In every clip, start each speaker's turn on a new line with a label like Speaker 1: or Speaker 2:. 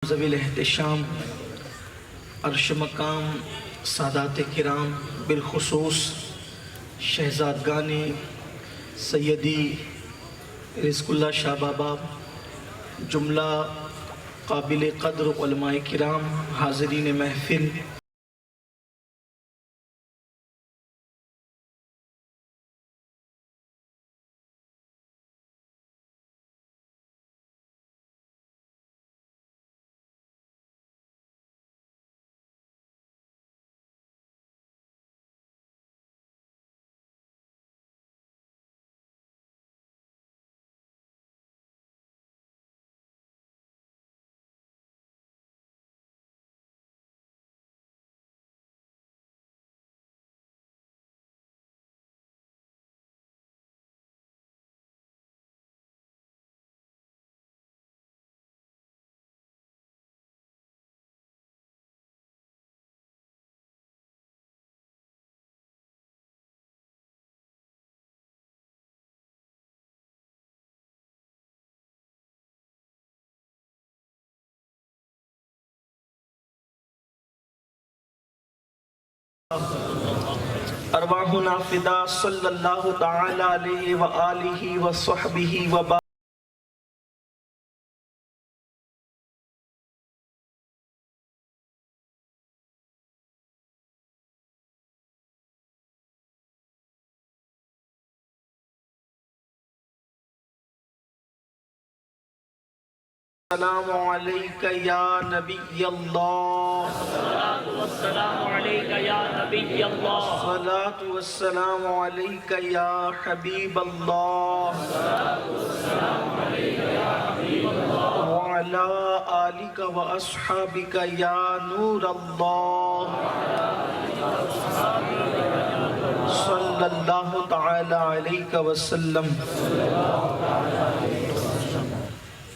Speaker 1: ذویل احتشام عرش مقام سادات کرام بالخصوص شہزادگان سیدی رزق اللہ شاہ بابا، جملہ قابل قدر علماء کرام، حاضرین محفل، ارواحنا فدا صلی اللہ تعالی علیہ وآلہ وصحبہ وبارک۔ السلام علیکہ یا نبی اللہ،
Speaker 2: والسلام علیکہ یا نبی اللہ،
Speaker 1: الصلاۃ والسلام علیکہ یا حبیب اللہ، وعلا آلکہ واصحابکہ یا نور اللہ، صلی اللہ تعالی علیہ وسلم۔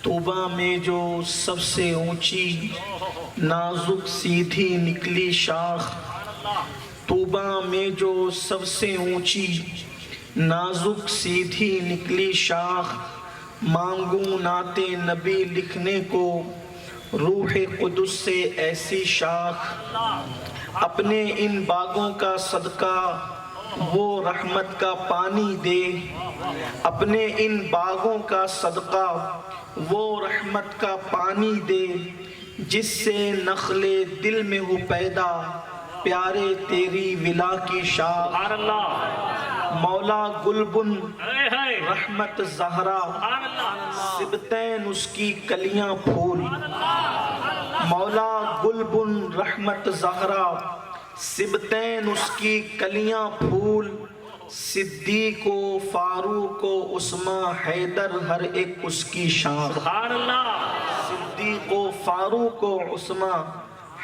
Speaker 1: طوبہ میں جو سب سے اونچی نازک سیدھی نکلی شاخ، طوبہ میں جو سب سے اونچی نازک سیدھی نکلی شاخ، مانگوں نعت نبی لکھنے کو روح قدس سے ایسی شاخ، اپنے ان باغوں کا صدقہ وہ رحمت کا پانی دے، اپنے ان باغوں کا صدقہ وہ رحمت کا پانی دے، جس سے نخل دل میں ہو پیدا پیارے تیری ولا کی شاخ۔ مولا گلبن رحمت زہرا، سبتین اس کی کلیاں پھول، مولا گلبن رحمت زہرا، سبتین اس کی کلیاں پھول، صدیق و فاروق و عثمان حیدر ہر ایک اس کی شاخ۔ صدیق و فاروق و عثمان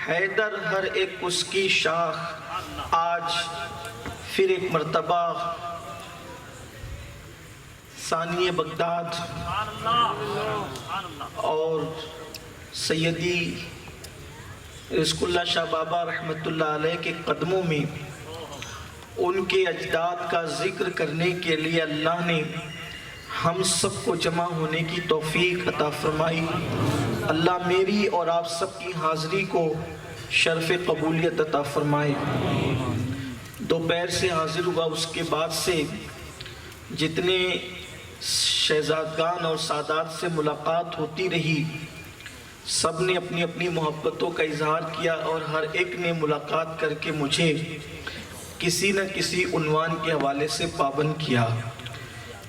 Speaker 1: حیدر ہر ایک اس کی شاخ۔ آج پھر ایک مرتبہ ثانی بغداد اور سیدی رزق اللہ شاہ بابا رحمۃ اللہ علیہ کے قدموں میں ان کے اجداد کا ذکر کرنے کے لیے اللہ نے ہم سب کو جمع ہونے کی توفیق عطا فرمائی۔ اللہ میری اور آپ سب کی حاضری کو شرف قبولیت عطا فرمائے۔ دوپہر سے حاضر ہوا، اس کے بعد سے جتنے شہزادگان اور سادات سے ملاقات ہوتی رہی، سب نے اپنی اپنی محبتوں کا اظہار کیا، اور ہر ایک نے ملاقات کر کے مجھے کسی نہ کسی عنوان کے حوالے سے پابند کیا۔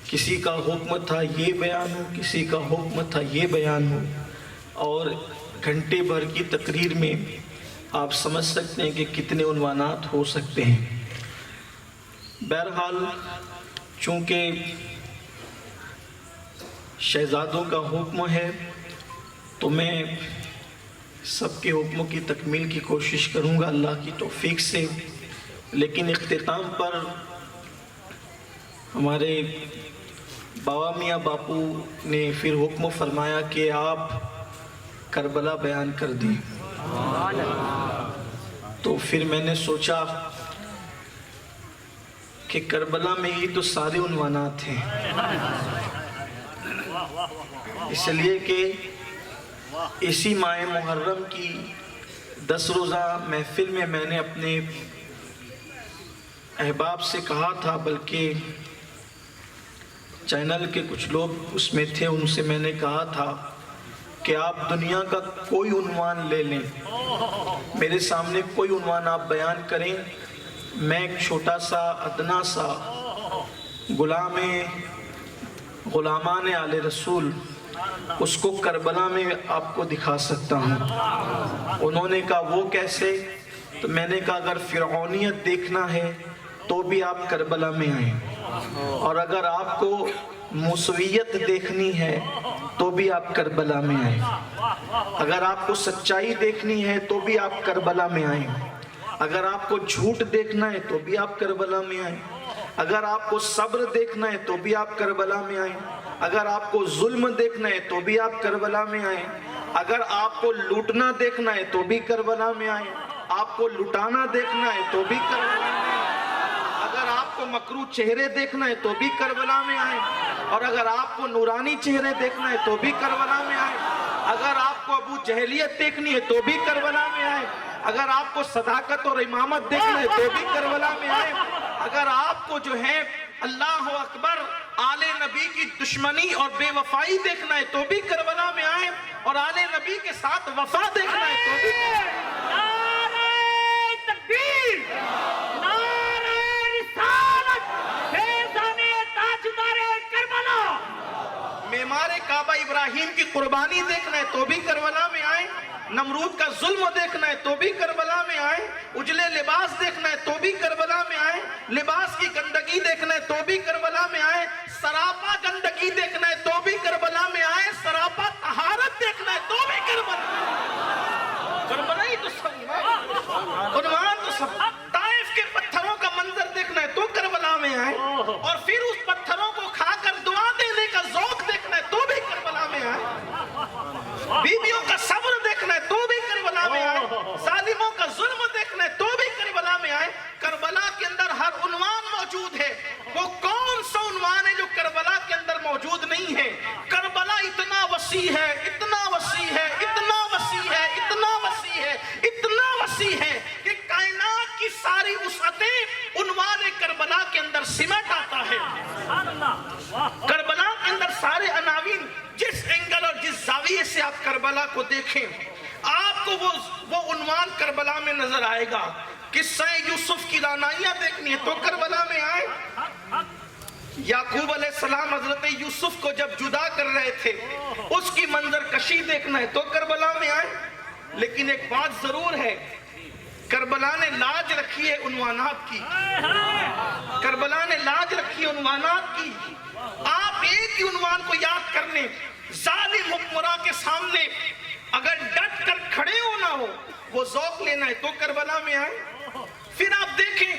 Speaker 1: کسی کا حکم تھا یہ بیان ہو، کسی کا حکم تھا یہ بیان ہو، اور گھنٹے بھر کی تقریر میں آپ سمجھ سکتے ہیں کہ کتنے عنوانات ہو سکتے ہیں۔ بہرحال چونکہ شہزادوں کا حکم ہے تو میں سب کے حکموں کی تکمیل کی کوشش کروں گا اللہ کی توفیق سے، لیکن اختتام پر ہمارے بابا میاں باپو نے پھر حکم فرمایا کہ آپ کربلا بیان کر دیں۔ تو پھر میں نے سوچا کہ کربلا میں ہی تو سارے عنوانات ہیں، اس لیے کہ اسی ماہ محرم کی 10 روزہ محفل میں نے اپنے احباب سے کہا تھا، بلکہ چینل کے کچھ لوگ اس میں تھے، ان سے میں نے کہا تھا کہ آپ دنیا کا کوئی عنوان لے لیں، میرے سامنے کوئی عنوان آپ بیان کریں، میں ایک چھوٹا سا ادنا سا غلامان آل رسول اس کو کربلا میں آپ کو دکھا سکتا ہوں۔ انہوں نے کہا وہ کیسے؟ تو میں نے کہا اگر فرعونیت دیکھنا ہے تو بھی آپ کربلا میں آئیں، اور اگر آپ کو موسویت دیکھنی ہے تو بھی آپ کربلا میں آئیں، اگر آپ کو سچائی دیکھنی ہے تو بھی آپ کربلا میں آئیں، اگر آپ کو جھوٹ دیکھنا ہے تو بھی آپ کربلا میں آئیں، اگر آپ کو صبر دیکھنا ہے تو بھی آپ کربلا میں آئیں، اگر آپ کو ظلم دیکھنا ہے تو بھی آپ کربلا میں آئیں، اگر آپ کو لوٹنا دیکھنا ہے تو بھی کربلا میں آئیں، آپ کو لٹانا دیکھنا ہے تو بھی کربلا میں آئیں، اگر آپ کو مکروہ چہرے دیکھنا ہے تو بھی کربلا میں آئیں، اور اگر آپ کو نورانی چہرے دیکھنا ہے تو بھی کربلا میں آئیں، اگر آپ کو ابو جہلیت دیکھنی ہے تو بھی کربلا میں آئیں، اگر آپ کو صداقت اور امامت دیکھنا ہے تو بھی کربلا میں آئیں، اگر آپ کو جو ہے اللہ اکبر آل نبی کی دشمنی اور بے وفائی دیکھنا ہے تو بھی کربلا میں آئیں، اور آل نبی کے ساتھ وفا دیکھنا ہے تو بھی
Speaker 2: نعرہ تکبیر، نعرہ رسالت، فیضان تاجدار کربلا،
Speaker 1: معمار کعبہ ابراہیم کی قربانی دیکھنا ہے تو بھی کربلا میں آئیں، نمرود کا ظلم دیکھنا ہے تو بھی کربلا میں آئیں، اجلے لباس دیکھنا ہے تو بھی کربلا میں آئیں، لباس کی گندگی دیکھنا ہے تو بھی کربلا میں آئیں، سراپا گندگی دیکھنا ہے تو بھی کربلا میں آئیں، سراپا طہارت دیکھنا ہے تو بھی کربلا میں آئیں۔ کربلا ہی تو سب عنوان تو سب، طائف کے پتھروں کا منظر دیکھنا ہے تو کربلا میں آئیں، اور پھر اس پتھروں کو کھا کر دعا دینے کا ذوق دیکھنا ہے تو بھی کربلا میں آئیں، بیویوں کا صبر دیکھنا ہے تو بھی کربلا میں آئیں، ظالموں کا ظلم دیکھنا ہے تو بھی کربلا میں آئیں۔ کربلا کے اندر ہر عنوان موجود ہے، وہ کون سا عنوان ہے جو کربلا کے اندر موجود نہیں ہے؟ کربلا اتنا وسیع ہے، اتنا وسیع ہے، اتنا وسیع ہے، اتنا وسیع ہے، اتنا وسیع ہے کہ کائنات کی ساری وسعتیں عنوان کربلا کے اندر سمٹ آتا ہے۔ کربلا کے اندر سارے عناوین، جس اینگل اور جس زاویے سے آپ کربلا کو دیکھیں آپ کو وہ عنوان کربلا میں نظر آئے گا۔ قصہ یوسف کی رعنائیاں دیکھنی ہے تو کربلا میں آئیں، یعقوب علیہ السلام حضرت یوسف کو جب جدا کر رہے تھے اس کی منظر کشی دیکھنا ہے تو کربلا میں آئیں۔ لیکن ایک بات ضرور ہے، کربلا نے لاج رکھی ہے عنوانات کی، کربلا نے لاج رکھی ہے عنوانات کی۔ آپ ایک ہی عنوان کو یاد کر لیں، ظالم حکمراں کے سامنے اگر ڈٹ کر کھڑے ہونا ہو، وہ ذوق لینا ہے تو کربلا میں آئیں۔ پھر آپ دیکھیں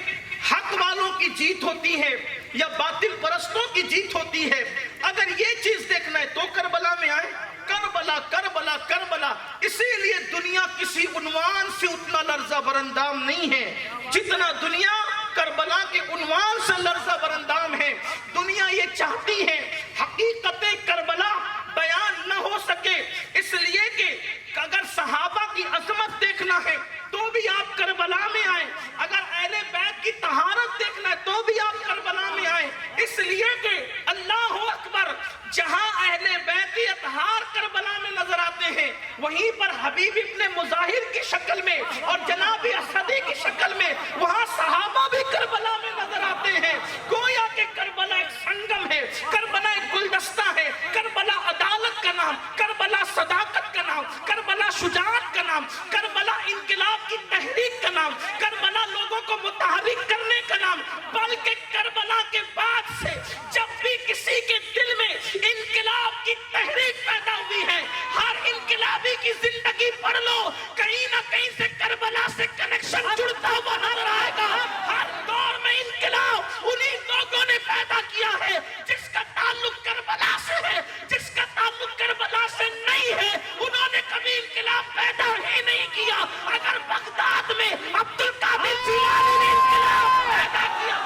Speaker 1: حق والوں کی جیت ہوتی ہے یا باطل پرستوں کی جیت ہوتی ہے، اگر یہ چیز دیکھنا ہے تو کربلا میں آئیں۔ کربلا کربلا کربلا، اسی لیے دنیا کسی عنوان سے اتنا لرزہ برندام نہیں ہے جتنا دنیا کربلا کے عنوان سے لرزہ برندام ہے۔ دنیا یہ چاہتی ہے حقیقت کربلا بیان نہ ہو سکے، اس لیے کہ اگر صحابہ کی عظمت دیکھنا ہے تو بھی آپ کربلا میں آئیں، اگر اہل بیت کی طہارت دیکھنا ہے تو بھی آپ کربلا میں آئیں، اس لیے کہ اللہ اکبر، جہاں اہل بیت اطہار کربلا میں نظر آتے ہیں وہیں پر حبیب ابن مظاہر کی شکل میں اور جناب اسدی کی شکل میں وہاں صحابہ بھی کربلا میں نظر آتے ہیں۔ گویا کہ کربلا ایک سنگم ہے، کربلا ایک گلدستہ ہے، کربلا عدالت کا نام، کربلا صداقت کا نام، کربلا شجاعت کا نام، کربلا انقلاب کی تحریک کا نام، کربلا لوگوں کو متحرک کرنے کا نام، بلکہ کربلا کے بعد سے جب بھی کسی کے دل میں انقلاب کی تحریک پیدا ہوئی ہے، ہر انقلابی کی زندگی پڑھ لو، کہیں نہ کہیں سے کربلا سے کنیکشن جڑتا ہوا نظر آئے گا۔ ہر دور میں انقلاب انہی لوگوں نے پیدا کیا ہے جس کا تعلق کربلا سے ہے، جس کا تعلق کربلا سے نہیں ہے انہوں نے کبھی انقلاب پیدا ہی نہیں کیا۔ اگر بغداد میں عبد القادر جیلانی نے انقلاب پیدا کیا،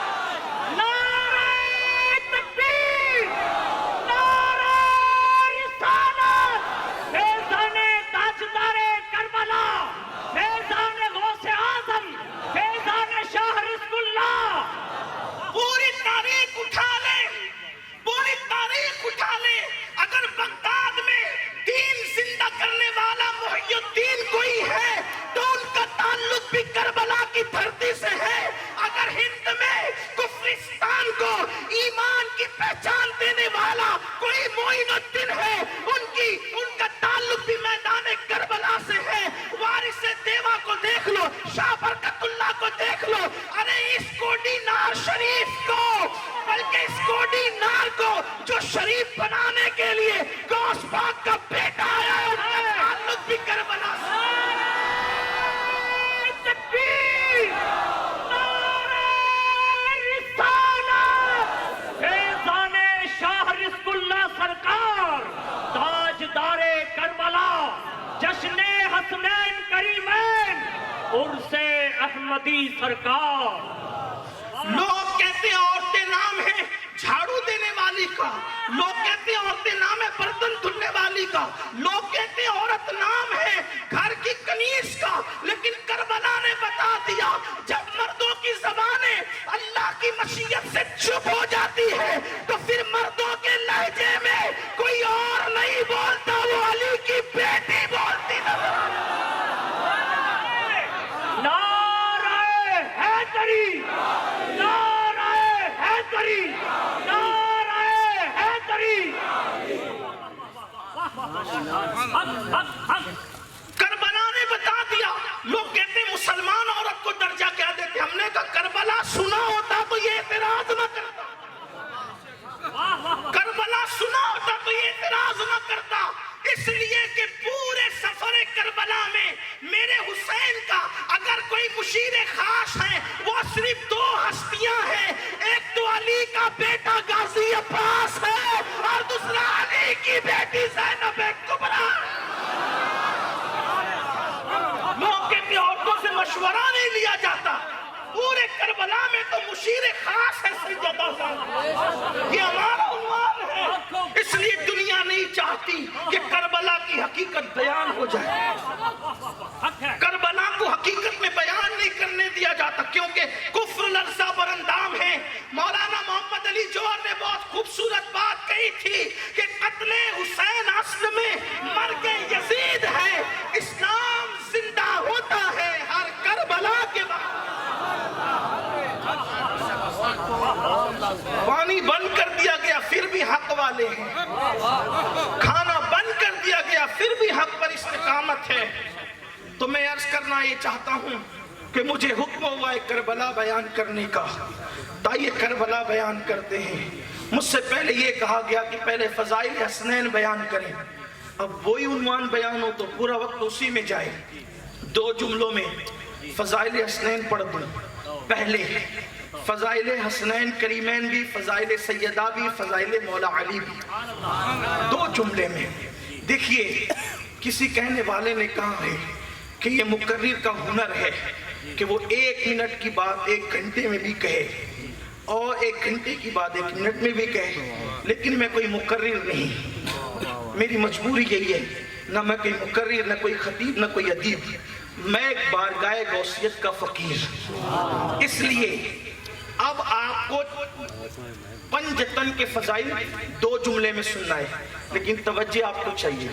Speaker 2: نعرہ تکبیر، نعرہ رسالت، فیضان احمدی سرکار.
Speaker 1: لوگ کہتے ہیں عورتیں نام ہے جھاڑو دینے والی کا، لوگ کہتے ہیں عورتیں نام ہے برتن دھلنے والی کا، لوگ کہتے ہیں عورت نام ہے گھر کی کنیز کا، لیکن کربلا نے بتا دیا جب مردوں کی زبانیں اللہ کی مشیت سے چپ ہو جاتی ہے تو پھر مردوں کے لہجے میں کوئی اور نہیں بولتا، وہ علی کی بیٹی بولتی نظر آتی.
Speaker 2: نعرہ حیدری، نعرہ حیدری، نعرہ حیدری.
Speaker 1: کربلا نے بتا دیا. لوگ کہتے ہیں مسلمان عورت کو درجہ کیا دیتے، ہم نے کہا کربلا سنا ہوتا تو یہ اعتراض نہ کرتا، کربلا سنا ہوتا تو یہ اعتراض نہ کرتا. اس لیے کہ پورے سفر کربلا میں میرے حسین کا اگر کوئی مشیر خاص ہے وہ صرف دو ہستیاں ہیں، ایک تو علی کا بیٹا غازی عباس ہے اور دوسرا علی کی بیٹی زینب کبریٰ. لوگ کہتے ہیں عورتوں سے مشورہ نہیں لیا جاتا، پورے کربلا میں تو مشیر خاص ہے سیدہ زینب، یہ ہمارا عنوان ہے. اس لیے دنیا نہیں چاہتی کہ کربلا کی حقیقت بیان ہو جائے، کربلا کو حقیقت میں بیان نہیں کرنے دیا جاتا کیونکہ کفر لرزہ براندام ہے. مولانا محمد علی جوہر نے بہت خوبصورت بات کہی تھی کہ قتل حسین اصل میں مرگ یزید ہے، اسلام زندہ ہوتا ہے ہر کربلا کے بعد. پانی بند کر دیا گیا پھر بھی حق والے ہیں، کھانا بند کر دیا گیا پھر بھی حق پر استقامت ہے. تو میں عرض کرنا یہ چاہتا ہوں کہ مجھے حکم ہوا ہے کربلا بیان کرنے کا، تائیے کربلا بیان کرتے ہیں. مجھ سے پہلے یہ کہا گیا کہ پہلے فضائل حسنین بیان کریں، اب وہی عنوان بیان ہو تو پورا وقت اسی میں جائے. 2 جملوں میں فضائل حسنین پڑھ دوں. پہلے فضائل حسنین کریمین بھی، فضائل سیدہ بھی، فضائل مولا علی بھی، 2 جملے میں. دیکھیے کسی کہنے والے نے کہا ہے کہ یہ مقرر کا ہنر ہے کہ وہ 1 منٹ کی بات 1 گھنٹے میں بھی کہے اور 1 گھنٹے کی بات 1 منٹ میں بھی کہے، لیکن میں کوئی مقرر نہیں، میری مجبوری یہی ہے، نہ میں کوئی مقرر، نہ کوئی خطیب، نہ کوئی ادیب، میں ایک بارگاہ غوثیت کا فقیر. اس لیے اب آپ کو پنجتن کے فضائل 2 جملے میں سننا ہے، لیکن توجہ آپ کو چاہیے.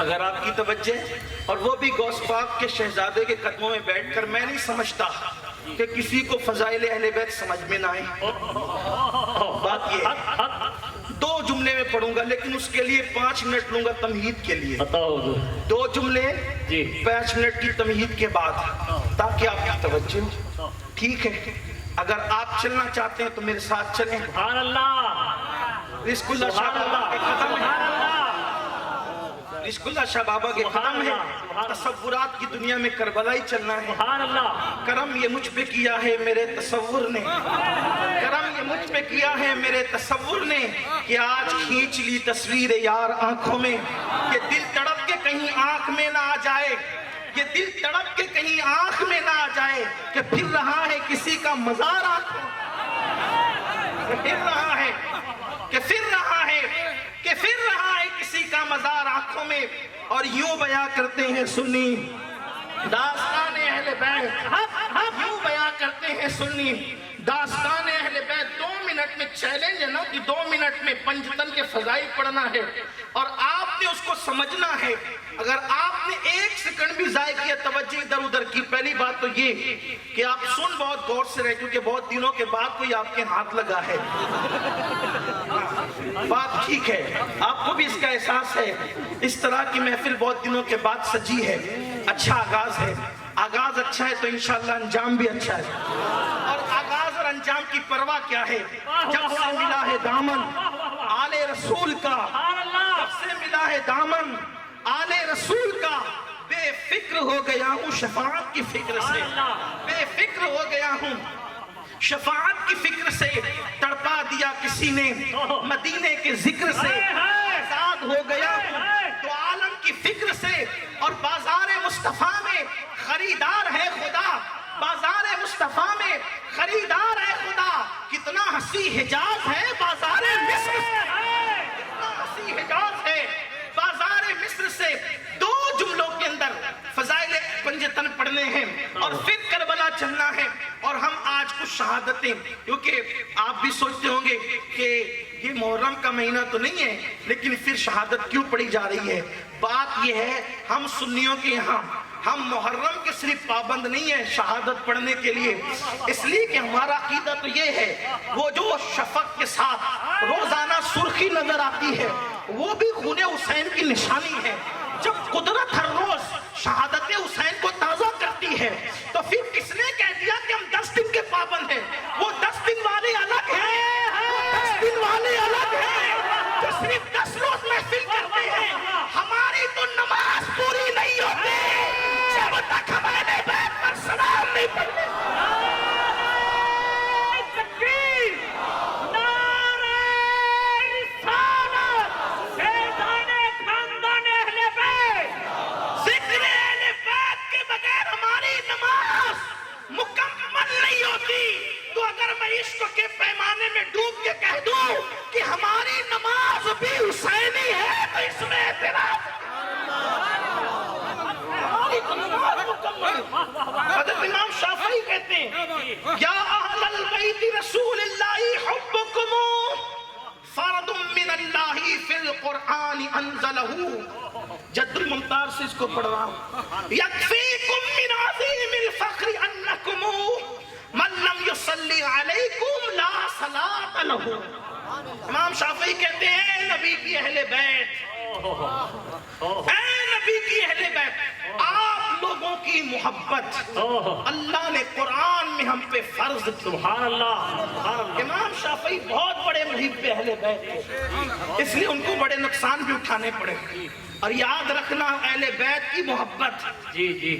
Speaker 1: اگر آپ کی توجہ اور وہ بھی غوث پاک کے شہزادے کے قدموں میں بیٹھ کر، میں نہیں سمجھتا کہ کسی کو فضائل اہل بیت سمجھ میں نہ آئے. بات یہ ہے 2 جملے میں پڑھوں گا، لیکن اس کے لیے 5 منٹ لوں گا تمہید کے لیے. 2 جملے 5 منٹ کی تمہید کے بعد، تاکہ آپ کی توجہ. ٹھیک ہے؟ اگر آپ چلنا چاہتے ہیں تو میرے ساتھ چلیں.
Speaker 2: سبحان اللہ،
Speaker 1: رزق اللہ شاہ بابا کے قدم ہے، رزق اللہ شاہ بابا کے قدم ہے. تصورات کی دنیا میں کربلا ہی چلنا ہے.
Speaker 2: سبحان اللہ.
Speaker 1: کرم یہ مجھ پہ کیا ہے میرے تصور نے، کرم یہ مجھ پہ کیا ہے میرے تصور نے کہ آج کھینچ لی تصویر یار آنکھوں میں، کہ دل تڑپ کے کہیں آنکھ میں نہ آ جائے، یہ دل تڑپ کے کہیں آنکھ میں نہ آ جائے کہ پھر رہا ہے کسی کا مزار آنکھوں، پھر رہا ہے کہ پھر رہا ہے کہ پھر رہا ہے کسی کا مزار آنکھوں میں. اور یوں بیان کرتے ہیں سنی داستان اہل بیت، یوں بیان کرتے ہیں سنی داستان اہل بیت. 2 منٹ میں چیلنج ہے نا کہ 2 منٹ میں پنجتن کے فضائل پڑھنا ہے اور آپ نے اس کو سمجھنا ہے. اگر آپ نے 1 سیکنڈ بھی ضائع کیا، توجہ ادھر ادھر کی، پہلی بات تو یہ کہ آپ سن بہت غور سے رہے کیونکہ بہت دنوں کے بعد کوئی آپ کے ہاتھ لگا ہے. بات ٹھیک ہے، آپ کو بھی اس کا احساس ہے. اس طرح کی محفل بہت دنوں کے بعد سجی ہے. اچھا آغاز ہے، آغاز اچھا ہے تو انشاءاللہ انجام بھی اچھا ہے. اور آغاز اور انجام کی پرواہ کیا ہے؟ جب سے ملا ہے دامن آل رسول کا، جب سے ملا ہے دامن آل رسول کا، بے فکر ہو گیا ہوں شفاعت کی فکر سے، بے فکر ہو گیا ہوں شفاعت کی فکر سے. تڑپا دیا کسی نے مدینے کے ذکر سے، آزاد ہو گیا ہوں تو عالم کی فکر سے. اور بازار مصطفیٰ میں خریدار ہے خدا، بازار مصطفیٰ میں خریدار ہے خدا، کتنا ہنسی حجاز ہے بازار مصر سے، کتنا ہنسی حجاز ہے بازار مصر سے۔ دو جملوں کے اندر فضائل پنجتن پڑھنے ہیں اور پھر کربلا چلنا ہے، اور ہم آج کچھ شہادتیں، کیونکہ آپ بھی سوچتے ہوں گے کہ یہ محرم کا مہینہ تو نہیں ہے لیکن پھر شہادت کیوں پڑھی جا رہی ہے؟ بات یہ ہے ہم سنیوں کے یہاں ہم محرم کے صرف پابند نہیں ہیں شہادت پڑھنے کے لیے، اس لیے کہ ہمارا عقیدہ تو یہ ہے وہ جو شفق کے ساتھ روزانہ سرخی نظر آتی ہے وہ بھی خون حسین کی نشانی ہے۔ جب قدرت ہر روز شہادت حسین کو تازہ کرتی ہے تو پھر کس نے کہہ دیا کہ ہم 10 دن کے پابند ہیں؟ وہ 10 دن والے الگ ہیں، 10 دن والے الگ ہیں جو صرف 10 روز محفل کرتے ہیں۔ ہماری تو نماز پوری نہیں ہوتی جب تک ہمارے بیت پر سلام نہیں پڑھتے۔ تو اگر میں عشق کے پیمانے میں ڈوب کے کہہ دوں کہ ہماری نماز بھی حسینی ہے تو اس میں اعتراض۔ حضرت امام شافعی کہتے ہیں یا اہل البیت رسول اللہ حبکم فرض من اللہ فی القرآن انزلہ۔ جد الممتار سے اس کو پڑھ رہا ہوں۔ یکفیکم من عظیم الفخر انکم من لم یصلی علیکم لا صلاۃ لہ۔ امام شافعی کہتے ہیں نبی کی اہل بیت، اے نبی کی اہل بیت، آپ لوگوں کی محبت اللہ نے قرآن میں ہم پہ فرض کی۔
Speaker 2: سبحان اللہ۔
Speaker 1: امام شافعی بہت بڑے محب اہل بیت تھے، اس لیے ان کو بڑے نقصان بھی اٹھانے پڑے، اور یاد رکھنا اہل بیت کی محبت
Speaker 2: جی جی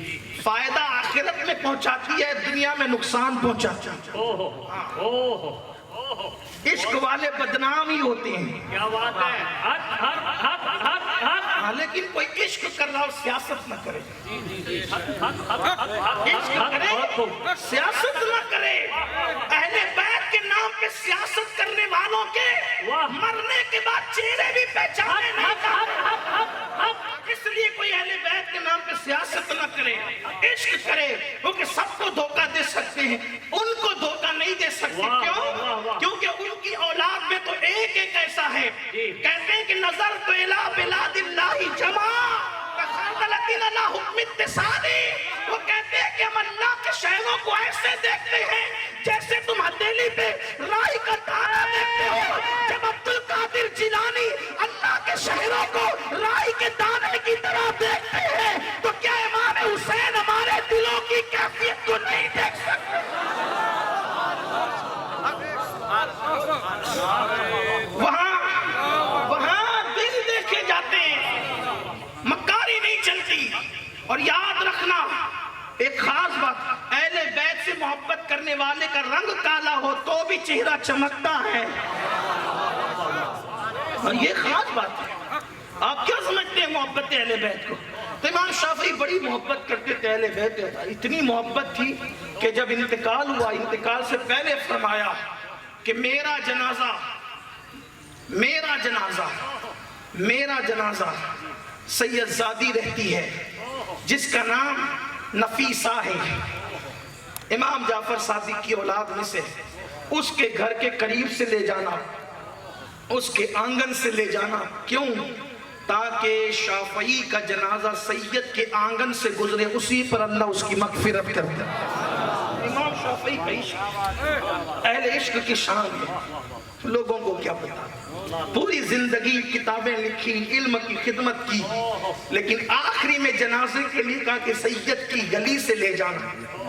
Speaker 1: فائدہ آخرت میں پہنچاتی ہے، دنیا میں نقصان پہنچاتی ہے۔ عشق والے بدنام ہی ہوتے ہیں۔
Speaker 2: کیا بات ہے، حق حق حق حق حق۔
Speaker 1: لیکن کوئی عشق کر رہا اور سیاست نہ کرے، عشق
Speaker 2: حق
Speaker 1: کرے
Speaker 2: بہت خوب۔
Speaker 1: سیاست نہ کرے۔ اہل بیت کے نام پہ سیاست کرنے والوں کے مرنے کے بعد چہرے بھی پہچانے نہیں جاتے۔ اس لیے کوئی اہل بیت کے نام پہ سیاست نہ کرے، عشق کرے، کیونکہ سب کو دھوکہ دے سکتے ہیں، ان کو دھوکہ نہیں دے سکتے۔ کیوں؟ کیونکہ ان کی اولاد میں تو ایک ایک ایسا ہے، کہتے ہیں کہ نظر تو الہ بلاد اللہ جمع کخردلۃ علی حکم اتصالی۔ وہ کہتے ہیں کہ ہم اللہ کے شہروں کو ایسے دیکھتے ہیں جیسے تم ہتھیلی پہ رائی کا دانہ دیکھتے ہو۔ جب عبد القادر جیلانی اللہ کے شہروں کو رائی کے دانے کی طرح دیکھتے ہیں تو کیا امام حسین ہمارے دلوں کی کیفیت کو نہیں دیکھ سکتے؟ وہاں دل دیکھے جاتے ہیں، مکاری نہیں چلتی۔ اور یاد رکھنا ایک خاص بات، اہل بیت سے محبت کرنے والے کا رنگ کالا ہو تو بھی چہرہ چمکتا ہے، اور یہ خاص بات ہے۔ آپ کیا سمجھتے ہیں محبت اہل بیت کو؟ تو امام شافعی بڑی محبت کرتے تھے اہل بیت، اتنی محبت تھی کہ جب انتقال ہوا، انتقال سے پہلے فرمایا کہ میرا جنازہ سید زادی رہتی ہے جس کا نام نفیسہ ہے، امام جعفر صادق کی اولاد میں سے، اس کے گھر کے قریب سے لے جانا، اس کے آنگن سے لے جانا۔ کیوں؟ تاکہ شافعی کا جنازہ سید کے آنگن سے گزرے، اسی پر اللہ اس کی مغفرت کرتا ہے۔ امام شافعی کا عشق اہل عشق کی شان ہے، لوگوں کو کیا پتا، پوری زندگی کتابیں لکھی، علم کی خدمت کی، لیکن آخری میں جنازے کے لیے کہا کہ سید کی گلی سے لے جانا۔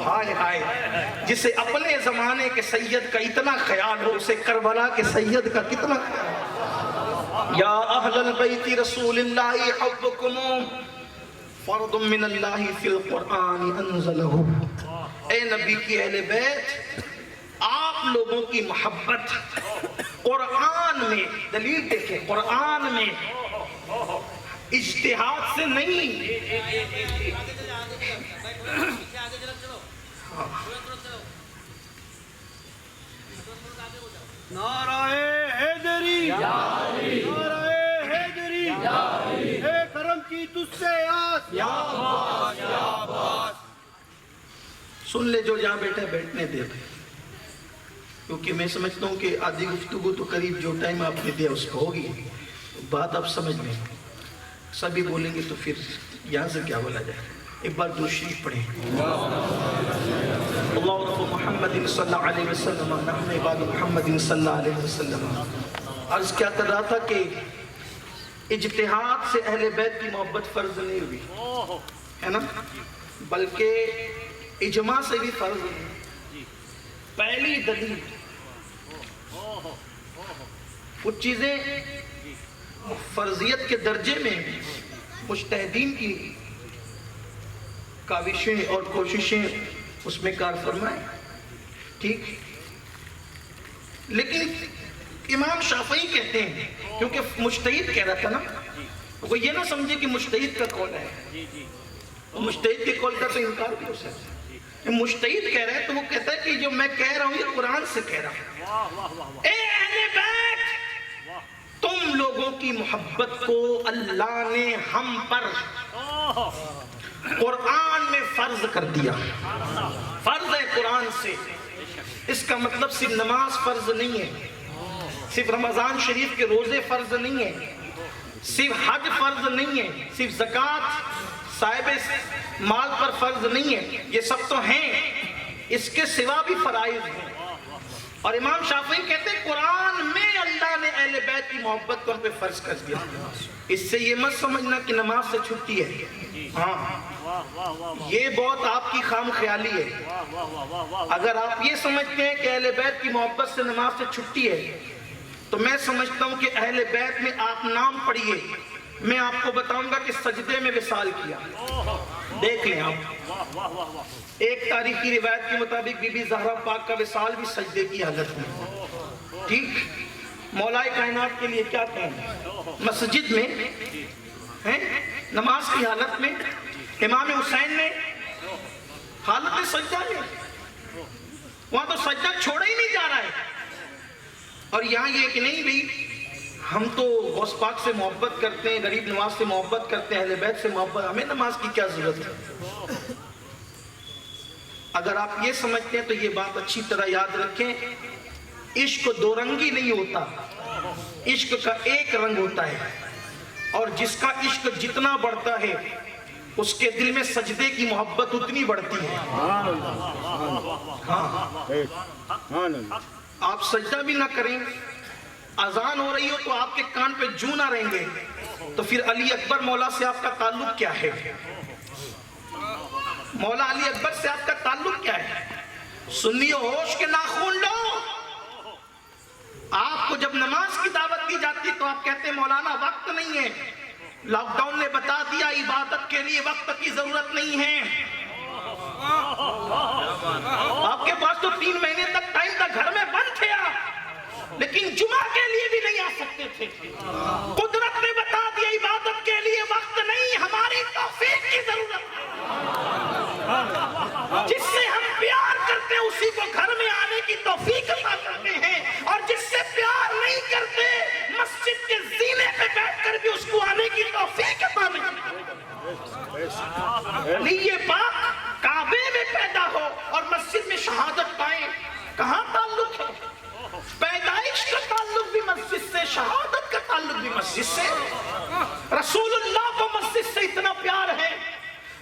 Speaker 1: ہائے ہائے، جسے اپنے زمانے کے سید کا اتنا خیال ہو اسے کربلا کے سید کا کتنا خیال۔ یا اہل البیت رسول اللہ حبکم فرض من اللہ فی القرآن انزلہ۔ اے نبی کی اہل بیت، آپ لوگوں کی محبت قرآن میں، دلیل دیکھیں، قرآن میں اجتہاد سے نہیں،
Speaker 3: نعرہ حیدری، نعرہ حیدری، اے کرم کی تجھ سے آس،
Speaker 1: سن لے جو جہاں بیٹھا ہے بیٹھنے دے بھائی، کیونکہ میں سمجھتا ہوں کہ آدھی گفتگو تو قریب جو ٹائم آپ نے دیا اس کو ہوگی، بات آپ سمجھ لیں، سبھی بولیں گے تو پھر یہاں سے کیا بولا جائے. ایک بار درود شریف پڑھیں. اللہ رب محمد صلی اللہ علیہ وسلم نحن عباد محمد صلی اللہ علیہ وسلم. عرض کیا کر رہا تھا کہ اجتہاد سے اہل بیت کی محبت فرض نہیں ہوئی ہے نا، بلکہ اجماع سے بھی فرض ہے. پہلی دلیل کچھ چیزیں فرضیت کے درجے میں مجتہدین کی کاوشیں اور کوششیں اس میں کار فرمائیں، ٹھیک. لیکن امام شافعی کہتے ہیں، کیونکہ مجتہد کہہ رہا تھا نا، وہ یہ نہ سمجھے کہ مجتہد کا قول ہے، مجتہد کے قول کا تو انکار بھی ہو سکتا ہے. مجتہد کہہ رہا ہے تو وہ کہتا ہے کہ جو میں کہہ رہا ہوں یہ قرآن سے کہہ رہا ہوں. اے اہل بیت، تم لوگوں کی محبت کو اللہ نے ہم پر قرآن میں فرض کر دیا. فرض ہے قرآن سے. اس کا مطلب صرف نماز فرض نہیں ہے، صرف رمضان شریف کے روزے فرض نہیں ہے، صرف حج فرض نہیں ہے، صرف زکوٰۃ صاحب مال پر فرض نہیں ہے. یہ سب تو ہیں، اس کے سوا بھی فرائض ہیں. اور امام شافعی کہتے ہیں قرآن میں اللہ نے اہل بیت کی محبت کو ہم پہ فرض کر دیا. اس سے یہ مت سمجھنا کہ نماز سے چھٹی ہے، ہاں یہ بہت آپ کی خام خیالی ہے. اگر آپ یہ سمجھتے ہیں کہ اہل بیت کی محبت سے نماز سے چھٹی ہے تو میں سمجھتا ہوں کہ اہل بیت میں آپ نام پڑھیے. میں آپ کو بتاؤں گا کہ سجدے میں وصال کیا، دیکھ لیں آپ. ایک تاریخی روایت کے مطابق بی بی زہرا پاک کا وصال بھی سجدے کی حالت میں، ٹھیک. مولا کائنات کے لیے کیا کہیں، مسجد میں نماز کی حالت میں امام حسین نے حالت سجدہ میں، وہاں تو سجدہ چھوڑا ہی نہیں جا رہا ہے. اور یہاں یہ کہ نہیں بھئی ہم تو غوث پاک سے محبت کرتے ہیں، غریب نواز سے محبت کرتے ہیں، اہل بیت سے محبت، ہمیں نماز کی کیا ضرورت ہے. اگر آپ یہ سمجھتے ہیں تو یہ بات اچھی طرح یاد رکھیں، عشق دو رنگی نہیں ہوتا، عشق کا ایک رنگ ہوتا ہے. اور جس کا عشق جتنا بڑھتا ہے اس کے دل میں سجدے کی محبت اتنی بڑھتی ہے. آپ سجدہ بھی نہ کریں، اذان ہو رہی ہو تو آپ کے کان پہ جو نہ رہیں گے، تو پھر علی اکبر مولا سے آپ کا تعلق کیا ہے؟ مولا علی اکبر سے آپ کا تعلق کیا ہے؟ سنیو ہوش کے ناخون لو. آپ کو جب نماز کی دعوت دی جاتی تو آپ کہتے ہیں مولانا وقت نہیں ہے. لاک ڈاؤن نے بتا دیا عبادت کے لیے وقت کی ضرورت نہیں ہے. آپ کے پاس تو 3 مہینے تک ٹائم تھا، گھر میں بند تھے آپ، لیکن جمعہ کے لیے بھی نہیں آ سکتے تھے. قدرت نے بتا دیا عبادت کے لیے وقت نہیں، ہماری توفیق کی ضرورت ہے. جس سے ہم پیار کرتے ہیں اسی کو گھر میں آنے کی توفیق عطا کرتے ہیں، اور جس سے پیار نہیں کرتے مسجد کے زینے پہ بیٹھ کر بھی اس کو آنے کی توفیق عطا نہیں کرتے. یہ بات کعبے میں پیدا ہو اور مسجد میں شہادت پائیں، کہاں تعلق ہے؟ پیدائش کا تعلق بھی مسجد سے، شہادت کا تعلق بھی مسجد سے. رسول اللہ کو مسجد سے اتنا پیار ہے،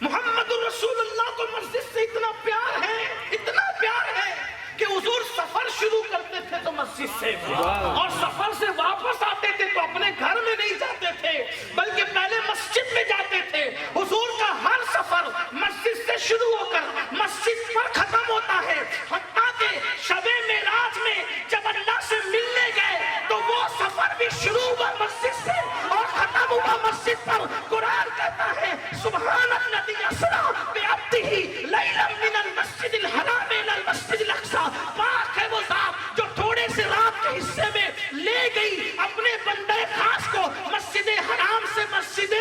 Speaker 1: محمد الرسول اللہ کو مسجد سے اتنا پیار ہے، اتنا پیار ہے کہ حضور سفر شروع کرتے تھے تو مسجد سے، اور سفر سے واپس آتے تھے تو اپنے گھر میں نہیں جاتے تھے بلکہ پہلے مسجد میں جاتے تھے. حضور کا ہر سفر مسجد سے شروع ہو کر مسجد پر ختم ہوتا ہے، حتیٰ کہ شب معراج میں جب اللہ سے ملنے گئے تو وہ سفر بھی شروع ہوا مسجد سے اور ختم ہوا مسجد پر. قرآن کہتا ہے سبحان الذی اسریٰ بعبدہ لیلا من المسجد الحرام الی المسجد الاقصی. پاک ہے وہ ذات جو تھوڑے سے رات کے حصے میں لے گئی اپنے بندے خاص کو مسجد حرام سے مسجد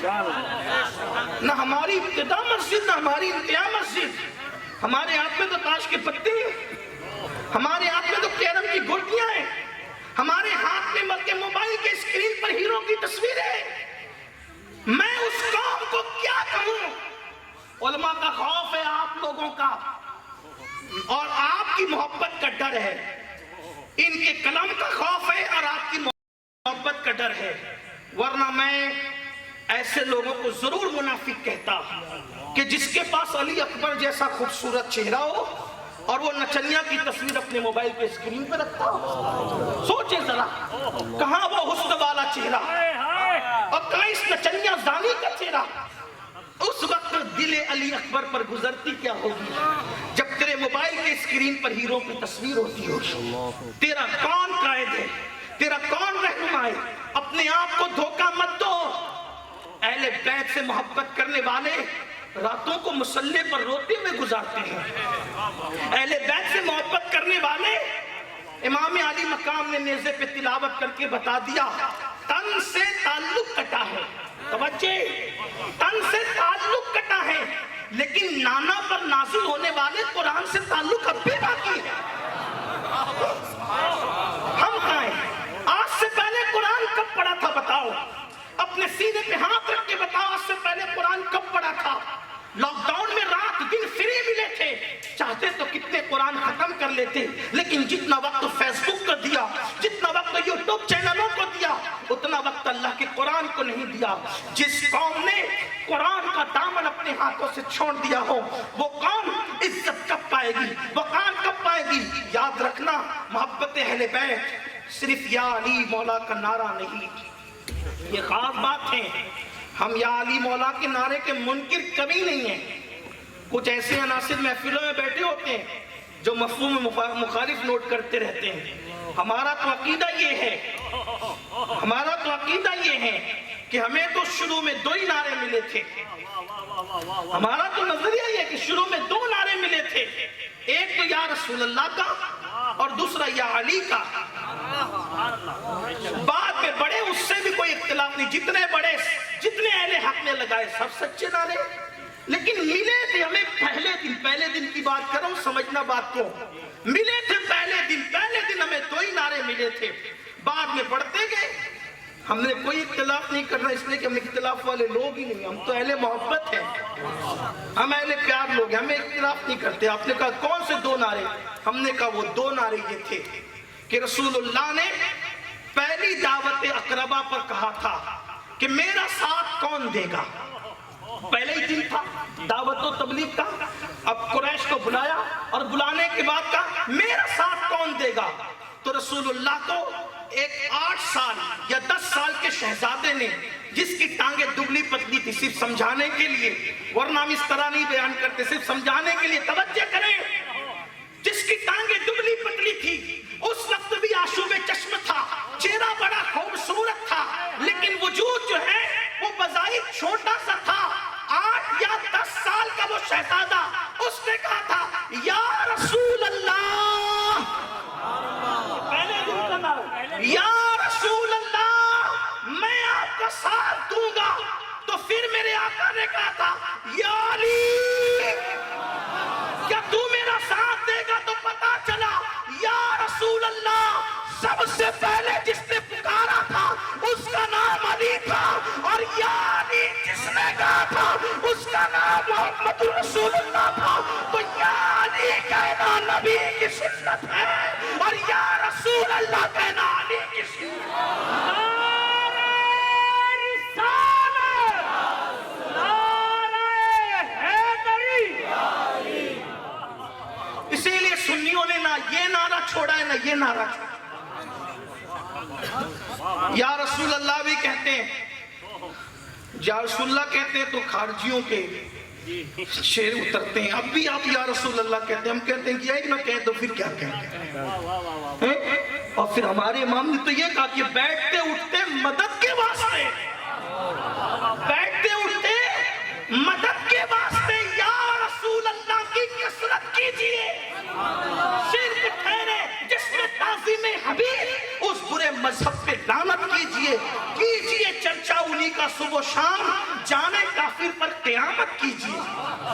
Speaker 1: نہ ہماری ابتدا مسجد نہ ہماری انتہا مسجد. ہمارے ہاتھ میں تو تاش کے پتے ہیں, ہمارے ہاتھ میں تو کیرم کی گوٹیاں ہیں, ہمارے ہاتھ میں بلکہ موبائل کے اسکرین پر ہیرو کی تصویر ہے. میں اس قوم کو کیا کہوں؟ علماء کا خوف ہے آپ لوگوں کا, اور آپ کی محبت کا ڈر ہے. ان کے کلام کا خوف ہے اور آپ کی محبت کا ڈر ہے. ورنہ میں ایسے لوگوں کو ضرور منافق کہتا کہ جس کے پاس علی اکبر جیسا خوبصورت چہرہ ہو اور وہ نچنیا کی تصویر اپنے موبائل پہ اسکرین پہ رکھتا ہو. سوچیں ذرا, کہاں وہ حسن والا چہرہ اور کہاں اس نچنیا زانی کا چہرہ. اس وقت دل علی اکبر پر گزرتی کیا ہوگی جب تیرے موبائل کے اسکرین پر ہیرو کی تصویر ہوتی ہوگی. تیرا کون قائد ہے, تیرا کون رہنما ہے؟ اپنے آپ کو دھوکہ مت دو. اہل بیت سے محبت کرنے والے راتوں کو مصلی پر روتے ہوئے گزارتے ہیں. اہل بیت سے محبت کرنے والے, امام علی مقام نے نیزے پہ تلاوت کر کے بتا دیا, تن سے تعلق کٹا ہے. توجہ, تن سے تعلق کٹا ہے, لیکن نانا پر نازل ہونے والے قرآن سے تعلق اب بھی باقی ہے. ہم کہاں ہیں؟ آج سے پہلے قرآن کب پڑھا تھا بتاؤ؟ اپنے سینے پہ ہاتھ رکھ کے بتاؤ, آج سے پہلے قرآن کب پڑھا تھا؟ لاک ڈاؤن میں رات دن فری ملے تھے, چاہتے تو کتنے قرآن ختم کر لیتے, لیکن جتنا وقت فیس بک کو دیا, جتنا وقت یوٹیوب چینلوں کو دیا, اتنا وقت اللہ کے قرآن کو نہیں دیا. جس قوم نے قرآن کا دامن اپنے ہاتھوں سے چھوڑ دیا ہو, وہ قوم عزت کب پائے گی, وقار کب پائے گی؟ یاد رکھنا, محبت اہل بیت صرف یا علی مولا کا نعرہ نہیں, یہ خاص بات ہے. ہم یا علی مولا کے نعرے کے منکر کبھی نہیں ہیں. کچھ ایسے عناصر محفلوں میں بیٹھے ہوتے ہیں جو مفہوم مخالف نوٹ کرتے رہتے ہیں. ہمارا تو عقیدہ یہ ہے, ہمارا تو عقیدہ یہ ہے کہ ہمیں تو شروع میں 2 ہی نعرے ملے تھے. ہمارا تو نظریہ یہ ہے کہ شروع میں 2 نعرے ملے تھے, ایک تو یا رسول اللہ کا اور دوسرا یا علی کا. بعد میں بڑے, اس سے بھی کوئی اختلاف نہیں, جتنے بڑے جتنے اہل حق نے لگائے سب سچے نعرے, لیکن ملے تھے ہمیں پہلے دن کی بات کر رہا ہوں, سمجھنا بات کو. ملے تھے پہلے دن ہمیں 2 ہی نعرے ملے تھے, بعد میں بڑھتے گئے. ہم نے کوئی اختلاف نہیں کرنا اس لیے کہ ہم اختلاف والے لوگ ہی نہیں, ہم تو اہل محبت ہیں, ہم اہل پیار لوگ ہیں, ہمیں اختلاف نہیں کرتے. آپ نے کہا کون سے 2 نعرے؟ ہم نے کہا وہ 2 نعرے یہ تھے کہ رسول اللہ نے پہلی دعوت اقربا پر کہا تھا کہ میرا ساتھ کون دے گا. پہلے ہی دن تھا دعوت و تبلیغ کا, اب قریش کو بلایا اور بلانے کے بعد کہا میرا ساتھ کون دے گا. تو رسول اللہ کو ایک 8 سال یا 10 سال کے شہزادے نے, جس کی ٹانگیں دبلی پتلی تھی, صرف سمجھانے کے لیے, ورنہ ہم اس طرح نہیں بیان کرتے, صرف سمجھانے کے لیے, توجہ کریں, جس کی ٹانگیں دبلی پتلی تھی, اس وقت بھی آشوب چشم تھا, چہرہ بڑا خوبصورت تھا, لیکن وجود جو ہے وہ بظاہر چھوٹا سا تھا. 8 یا 10 سال کا وہ شہزادہ, اس نے کہا تھا یا رسول اللہ, پہلے دن کا نام, یا رسول اللہ میں آپ کا ساتھ دوں گا. تو پھر میرے آقا نے کہا تھا یا علی کیا تو میرا ساتھ دے گا؟ تو پتا چلا یا رسول اللہ سب سے پہلے جس نے پکارا تھا اس کا نام علی تھا, اور یا علی جس نے کہا تھا اس کا نام محمد رسول اللہ تھا. تو یا علی کہنا نبی کی سنت ہے اور یا رسول اللہ کہنا علی کی سنت ہے. اسی لیے سنیوں نے نہ یہ نعرہ چھوڑا ہے نہ یہ نعرہ چھوڑا. یا رسول اللہ بھی کہتے ہیں, یا رسول اللہ کہتے ہیں تو خارجیوں کے شعر اترتے ہیں. اب بھی آپ یا رسول اللہ کہتے ہیں, ہم کہتے ہیں کہ ایک نہ کہہ تو پھر کیا کہتے ہیں. اور پھر ہمارے امام نے تو یہ کہا کہ بیٹھتے اٹھتے مدد کے واسطے, بیٹھتے اٹھتے مدد کے واسطے یا رسول اللہ کی کثرت کیجئے. شرک ٹھہرے جس میں تعظیم حبیب, اس برے مذہب پہ لعنت کیجئے چرچا انہی علی کا صبح و شام جانے کافر پر قیامت کیجیے.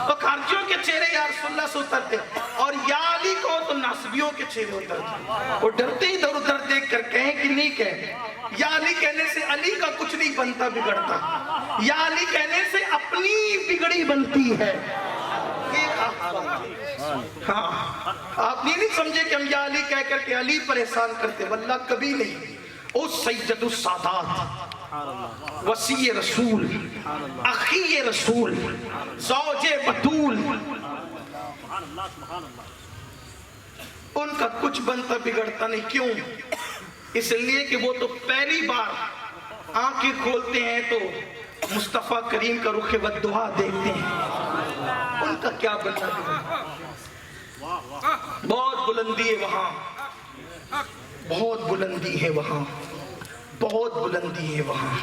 Speaker 1: تو خارجیوں کے چہرے یا رسول اللہ سے اترتے, اور یا علی کو تو ناصبیوں کے چہرے اترتے. وہ ڈرتے ہی ادھر ادھر دیکھ کر کہیں کہ نہیں کہیں. یا علی کہنے سے علی کا کچھ نہیں بنتا بگڑتا, یا علی کہنے سے اپنی بگڑی بنتی ہے. ہاں, آپ یہ نہیں سمجھے کہ ہم یا علی کہہ کر کے علی پر احسان کرتے, واللہ کبھی نہیں. او سید السادات, وسیع رسول, اخی رسول, زوج بطول, ان کا کچھ بنتا بگڑتا نہیں. کیوں؟ اس لیے کہ وہ تو پہلی بار آنکھیں کھولتے ہیں تو مصطفیٰ کریم کا رخ بددعا دیکھتے ہیں. ان کا کیا بنتا بگڑتا؟ بہت بلندی ہے وہاں, بہت بلندی ہے وہاں, بہت بلندی ہے وہاں.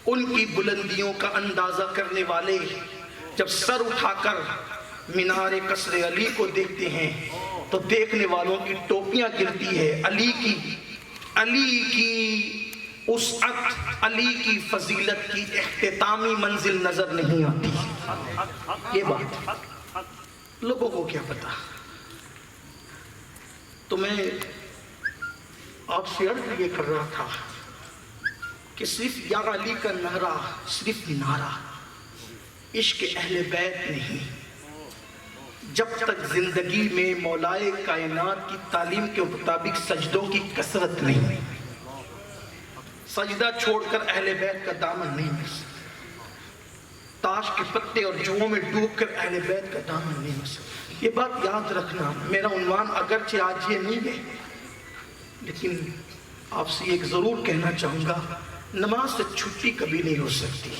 Speaker 1: ان کی بلندیوں کا اندازہ کرنے والے جب سر اٹھا کر مینار قصر علی کو دیکھتے ہیں تو دیکھنے والوں کی ٹوپیاں گرتی ہے. علی کی وسعت, علی کی فضیلت کی اختتامی منزل نظر نہیں آتی. یہ بات لوگوں کو کیا پتا. تو میں آپ سے عرض یہ کر رہا تھا کہ صرف یا علی کا نعرہ, صرف نعرہ عشق اہل بیت نہیں. جب تک زندگی میں مولائے کائنات کی تعلیم کے مطابق سجدوں کی کثرت نہیں, سجدہ چھوڑ کر اہل بیت کا دامن نہیں مل سکتا. تاش کے پتے اور جوؤں میں ڈوب کر اہل بیت کا دامن نہیں مل سکتا. یہ بات یاد رکھنا. میرا عنوان اگرچہ آج یہ نہیں ہے, لیکن آپ سے ایک ضرور کہنا چاہوں گا, نماز سے چھٹی کبھی نہیں ہو سکتی.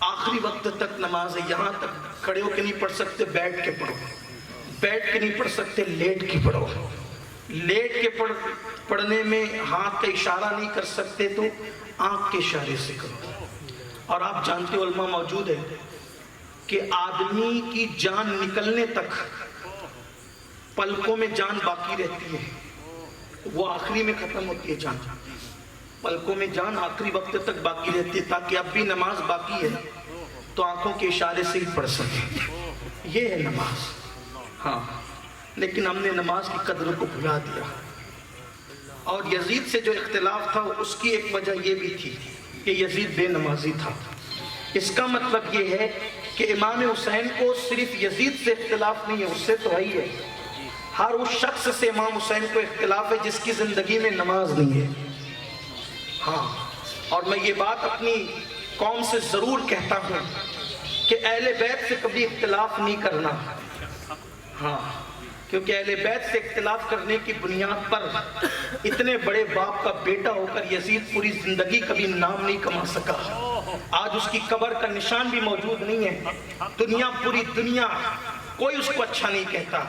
Speaker 1: آخری وقت تک نماز ہے. یہاں تک کھڑے ہو کے نہیں پڑھ سکتے, بیٹھ کے پڑھو. بیٹھ کے نہیں پڑھ سکتے, لیٹ کے پڑھو. لیٹ کے پڑھنے میں ہاتھ کا اشارہ نہیں کر سکتے تو آنکھ کے اشارے سے کرو. اور آپ جانتے علماء موجود ہے کہ آدمی کی جان نکلنے تک پلکوں میں جان باقی رہتی ہے, وہ آخری میں ختم ہوتی ہے جان. پلکوں میں جان آخری وقت تک باقی رہتی ہے تاکہ اب بھی نماز باقی ہے تو آنکھوں کے اشارے سے ہی پڑھ سکیں. یہ ہے نماز. ہاں, لیکن ہم نے نماز کی قدر کو بھلا دیا. اور یزید سے جو اختلاف تھا اس کی ایک وجہ یہ بھی تھی کہ یزید بے نمازی تھا. اس کا مطلب یہ ہے کہ امام حسین کو صرف یزید سے اختلاف نہیں ہے, اس سے تو ہے ہی ہے. ہر اس شخص سے امام حسین کو اختلاف ہے جس کی زندگی میں نماز نہیں ہے. ہاں, اور میں یہ بات اپنی قوم سے ضرور کہتا ہوں کہ اہل بیت سے کبھی اختلاف نہیں کرنا. ہاں, کیونکہ اہل بیت سے اختلاف کرنے کی بنیاد پر اتنے بڑے باپ کا بیٹا ہو کر یزید پوری زندگی کبھی نام نہیں کما سکا. آج اس کی قبر کا نشان بھی موجود نہیں ہے. پوری دنیا کوئی اس کو اچھا نہیں کہتا,